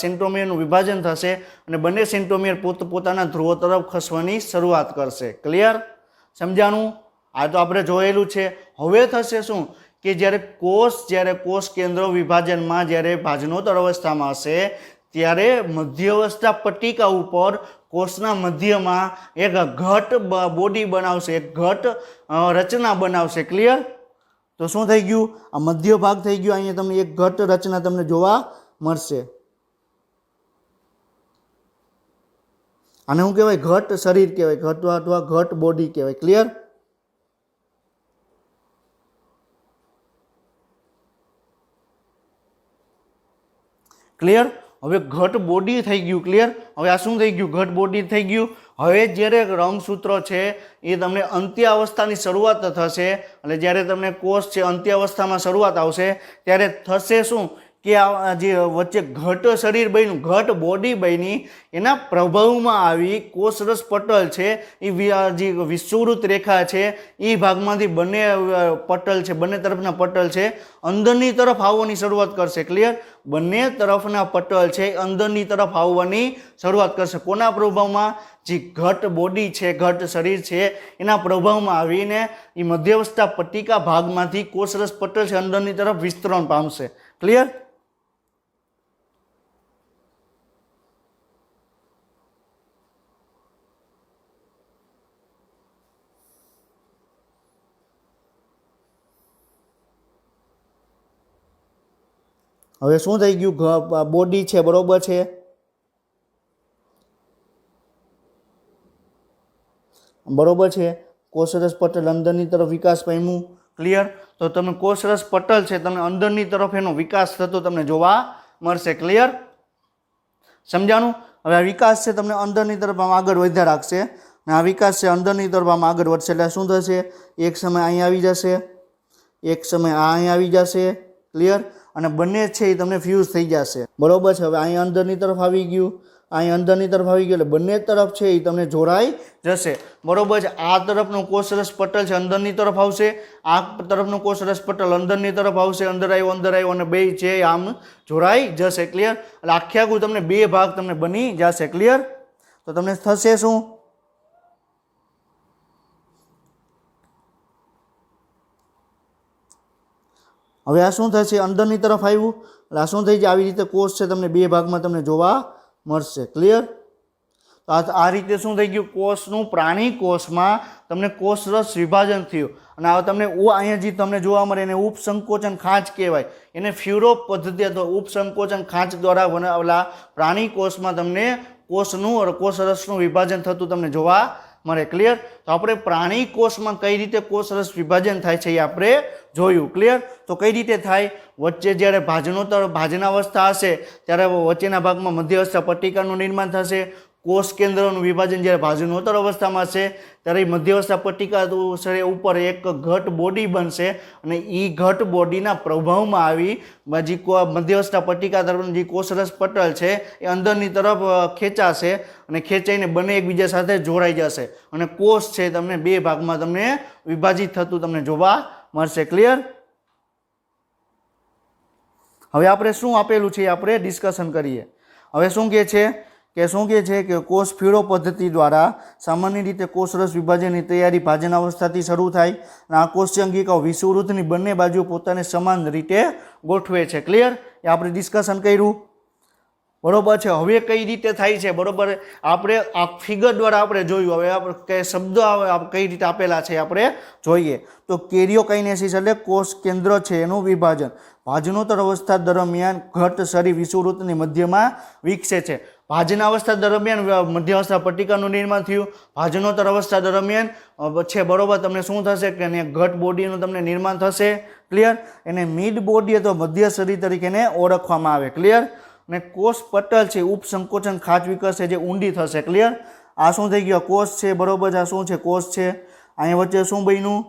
[SPEAKER 1] સેન્ટ્રોમિયરનું વિભાજન થશે અને બંને સેન્ટ્રોમિયર પોતાના ધ્રુવો તરફ ખસવાની શરૂઆત કરશે। ક્લિયર? સમજાણું? આ તો આપણે જોયેલું છે। હવે થશે શું કે જ્યારે કોષ કેન્દ્ર વિભાજનમાં જ્યારે ભાજનોત્તર અવસ્થામાં હશે ત્યારે મધ્ય અવસ્થા પટ્ટિકા ઉપર કોષના મધ્યમાં એક ઘટ બોડી બનાવશે એક ઘટ રચના બનાવશે। ક્લિયર? તો શું થઈ ગયું? આ મધ્ય ભાગ થઈ ગયો। અહીંયા તમને એક ઘટ રચના તમને જોવા મળશે। આને શું કહેવાય? ઘટ શરીર કહેવાય। ઘટ અથવા ઘટ બોડી કહેવાય। ક્લિયર? ક્લિયર? હવે ઘટ બોડી થઈ ગયું। ક્લિયર? હવે આ શું થઈ ગયું? ઘટ બોડી થઈ ગયું। હવે જ્યારે રંગસૂત્રો છે એ તમને અંત્ય અવસ્થાની શરૂઆત થશે એટલે જ્યારે તમને કોષ છે અંત્ય અવસ્થામાં શરૂઆત આવશે ત્યારે થશે શું કે આ જે વચ્ચે ઘટ શરીર બન્યું, ઘટ બોડી બની, એના પ્રભાવમાં આવી કોષરસ પટલ છે એ જે વિષુવવૃત્ત રેખા છે એ ભાગમાંથી બંને પટલ છે, બંને તરફના પટલ છે અંદરની તરફ આવવાની શરૂઆત કરશે. ક્લિયર? બંને તરફના પટલ છે અંદરની તરફ આવવાની શરૂઆત કરશે. કોના પ્રભાવમાં? જે ઘટ બોડી છે, ઘટ શરીર છે એના પ્રભાવમાં આવીને એ મધ્યવસ્થા પટ્ટિકા ભાગમાંથી કોષરસ પટલ છે અંદરની તરફ વિસ્તરણ પામશે. ક્લિયર? હવે શું થઈ ગયું? બોડી છે, બરોબર છે, બરોબર છે. કોષરસ પટલ અંદરની તરફ વિકાસ પામ્યું. ક્લિયર? તો તમે કોષરસ પટલ છે તમને અંદરની તરફ એનો વિકાસ થતો તમને જોવા મળશે. ક્લિયર? સમજાણું? હવે આ વિકાસ છે તમને અંદરની તરફ આમ આગળ વધ્યા રાખશે અને આ વિકાસ છે અંદરની તરફ આમ આગળ વધશે. એટલે શું થશે? એક સમય અહીં આવી જશે, એક સમય આ અહીં આવી જશે. ક્લિયર? અને બંને છે એ તમને ફ્યુઝ થઈ જશે. બરોબર છે. હવે અહીં અંદરની તરફ આવી ગયું, અહીં અંદરની તરફ આવી ગયું એટલે બંને તરફ છે એ તમને જોડાઈ જશે. બરોબર છે. આ તરફનું કોષરસ પટલ છે અંદરની તરફ આવશે, આ તરફનું કોષરસ પટલ અંદરની તરફ આવશે, અંદર આવ્યો અને બે છે આમ જોડાઈ જશે. ક્લિયર? એટલે આખે આખું તમને બે ભાગ તમને બની જશે. ક્લિયર? તો તમને થશે શું? હવે આ શું થશે? અંદરની તરફ આવ્યું એટલે આ શું થઈ જાય? આવી રીતે કોષ છે તમને બે ભાગમાં તમને જોવા મળશે. ક્લિયર? તો આ રીતે શું થઈ ગયું? કોષનું પ્રાણી કોષમાં તમને કોષરસ વિભાજન થયું અને આ તમને અહીંયા જે તમને જોવા મળે એને ઉપસંકોચન ખાંચ કહેવાય. એને ફ્યુરો પદ્ધતિ અથવા ઉપસંકોચન ખાંચ દ્વારા બનાવેલા પ્રાણી કોષમાં તમને કોષરસનું વિભાજન થતું તમને જોવા મળે. ક્લિયર? તો આપણે પ્રાણી કોષમાં કઈ રીતે કોષરસ વિભાજન થાય છે એ આપણે જોયું. ક્લિયર? તો કઈ રીતે થાય? વચ્ચે જ્યારે ભાજનાવસ્થા હશે ત્યારે વચ્ચેના ભાગમાં મધ્યવસ્થા પટ્ટિકાનું નિર્માણ થશે. કોષ કેન્દ્રનું વિભાજન જ્યારે ભાજનોત્તર અવસ્થામાં હશે ત્યારે મધ્યવસ્થા પટ્ટિકા ઉપર એક ઘટ બોડી બનશે અને એ ઘટ બોડીના પ્રભાવમાં આવી મધ્યવસ્થા પટ્ટિકા તરફનું જે કોષરસ પટલ છે એ અંદરની તરફ ખેંચાશે અને ખેંચાઈને બંને એકબીજા સાથે જોડાઈ જશે અને કોષ છે તમને બે ભાગમાં તમને વિભાજિત થતું તમને જોવા મળશે. ક્લિયર? હવે આપણે શું આપેલું છે આપણે ડિસ્કશન કરીએ. હવે શું કહે છે કે કોષ ફ્યુરો પદ્ધતિ દ્વારા સામાન્ય રીતે કોષરસ વિભાજનની તૈયારી ભાજનાવસ્થાથી શરૂ થાય અને આ કોષચંગિકાઓ વિષુવવૃત્તની બંને બાજુ પોતાને સમાન રીતે ગોઠવે છે. ક્લિયર? એ આપણે ડિસ્કશન કર્યું. બરોબર છે. હવે કઈ રીતે થાય છે? બરોબર, આપણે આ ફિગર દ્વારા આપણે જોયું. હવે આપણે કઈ શબ્દો કઈ રીતે આપેલા છે આપણે જોઈએ. તો કેરિયોકાઇનેસિસ એટલે કોષ કેન્દ્ર છે એનું વિભાજન ભાજનોત્તર અવસ્થા દરમિયાન ઘટ શરીર વિષુવવૃત્તની મધ્યમાં વિકસે છે. ભાજનાવસ્થા દરમિયાન મધ્યાવસ્થા પટ્ટિકાનું નિર્માણ થયું. ભાજનોત્તર અવસ્થા દરમિયાન છે બરોબર તમને શું થશે કે ઘટ બોડીનું તમને નિર્માણ થશે. ક્લિયર? એને મિડ બોડી અથવા મધ્ય શરીર તરીકે એને ઓળખવામાં આવે. ક્લિયર? અને કોષ પટલ છે ઉપસંકોચન ખાંચ વિકસશે જે ઊંડી થશે. ક્લિયર? આ શું થઈ ગયું? કોષ છે. બરોબર. આ શું છે? કોષ છે. અહીંયા વચ્ચે શું બન્યું?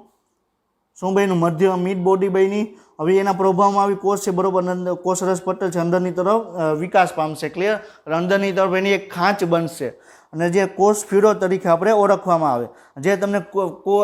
[SPEAKER 1] મધ્ય મિડ બોડી બની. હવે એના પ્રભાવમાં આવી કોષ છે. બરોબર. કોષરસ પટલ છે અંદરની તરફ વિકાસ પામશે. ક્લિયર? અંદરની તરફ એની એક ખાંચ બનશે અને જે કોષ ફ્યુરો તરીકે આપણે ઓળખવામાં આવે. જે તમને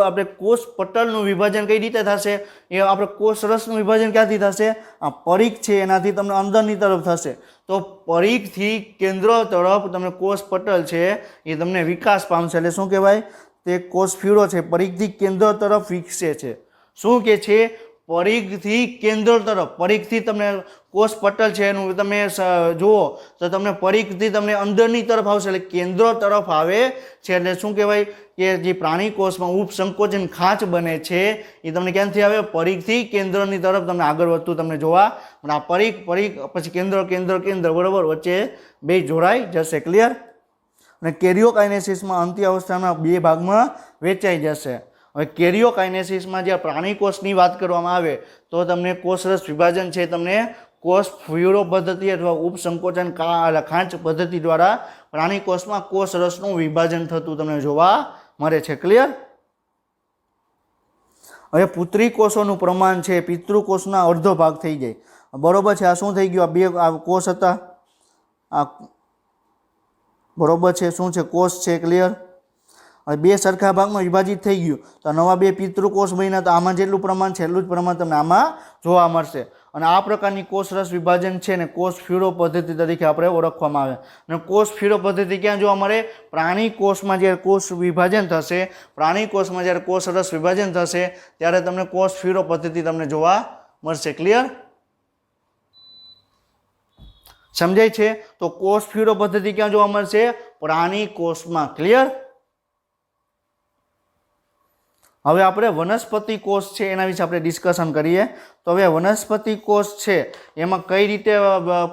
[SPEAKER 1] આપણે કોષ પટલનું વિભાજન કઈ રીતે થશે એ આપણે કોષરસનું વિભાજન ક્યાંથી થશે? આ પરિઘ છે એનાથી તમને અંદરની તરફ થશે. તો પરિઘથી કેન્દ્ર તરફ તમને કોષ પટલ છે એ તમને વિકાસ પામશે. એટલે શું કહેવાય? તે કોષ ફ્યુરો છે પરિઘથી કેન્દ્ર તરફ વિકસે છે. શું કે છે? પરિઘથી કેન્દ્ર તરફ. પરિઘથી તમને કોષ પટલ છે એનું તમે જુઓ તો તમને પરિઘથી તમને અંદરની તરફ આવશે એટલે કેન્દ્ર તરફ આવે છે. એટલે શું કહેવાય કે જે પ્રાણી કોષમાં ઉપસંકોચન ખાંચ બને છે એ તમને ક્યાંથી આવે? પરિઘથી કેન્દ્રની તરફ તમને આગળ વધતું તમને જોવા મળે. આ પરિઘ પછી કેન્દ્ર બરોબર વચ્ચે બે જોડાઈ જશે. ક્લિયર? અને કેરિયોકાઇનેસિસમાં અંત્ય અવસ્થાના બે ભાગમાં વેચાઈ જશે. હવે કેરિયોકાઇનેસિસમાં જે પ્રાણી કોષની વાત કરવામાં આવે તો તમને કોષરસ વિભાજન છે તમને કોષ ફ્યુરો પદ્ધતિ અથવા ઉપસંકોચન ખાંચ પદ્ધતિ દ્વારા પ્રાણી કોષમાં કોષરસનું વિભાજન થતું તમને જોવા મળે છે. ક્લિયર? હવે પુત્રી કોષોનું પ્રમાણ છે પિતૃકોષના અડધો ભાગ થઈ જાય બરોબર છે. આ શું થઈ ગયું? આ બે કોષ હતા, આ બરોબર છે. શું છે? કોષ છે. ક્લિયર? હવે બે સરખા ભાગમાં વિભાજિત થઈ ગયું તો નવા બે પિતૃકોષ બન્યા. તો આમાં જેટલું પ્રમાણ છે એટલું જ પ્રમાણ તમને આમાં જોવા મળશે. અને આ પ્રકારની કોષરસ વિભાજન છે ને કોષ ફ્યુરો પદ્ધતિ તરીકે આપણે ઓળખવામાં આવે. અને કોષ ફ્યુરો પદ્ધતિ ક્યાં જોવા મળે? પ્રાણી કોષમાં જ્યારે કોષ વિભાજન થશે, પ્રાણી કોષમાં જ્યારે કોષરસ વિભાજન થશે ત્યારે તમને કોષ ફ્યુરો પદ્ધતિ તમને જોવા મળશે. ક્લિયર? સમજાય છે? તો કોષ ફ્યુરો પદ્ધતિ ક્યાં જોવા મળશે? પ્રાણી કોષમાં. ક્લિયર? હવે આપણે વનસ્પતિ કોષ છે એના વિશે આપણે ડિસ્કશન કરીએ. તો હવે વનસ્પતિ કોષ છે એમાં કઈ રીતે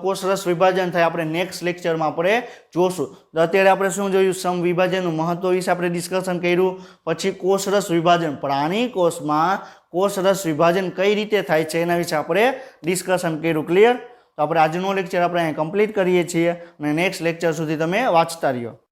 [SPEAKER 1] કોષરસ વિભાજન થાય આપણે નેક્સ્ટ લેક્ચરમાં આપણે જોશું. તો અત્યારે આપણે શું જોયું? સમવિભાજનનું મહત્વ વિશે આપણે ડિસ્કશન કર્યું. પછી કોષરસ વિભાજન, પ્રાણી કોષમાં કોષરસ વિભાજન કઈ રીતે થાય છે એના વિશે આપણે ડિસ્કશન કર્યું. ક્લિયર? તો આપણે આજનો લેક્ચર આપણે અહીં કમ્પ્લીટ કરીએ છીએ અને નેક્સ્ટ લેક્ચર સુધી તમે વાંચતા રહ્યો.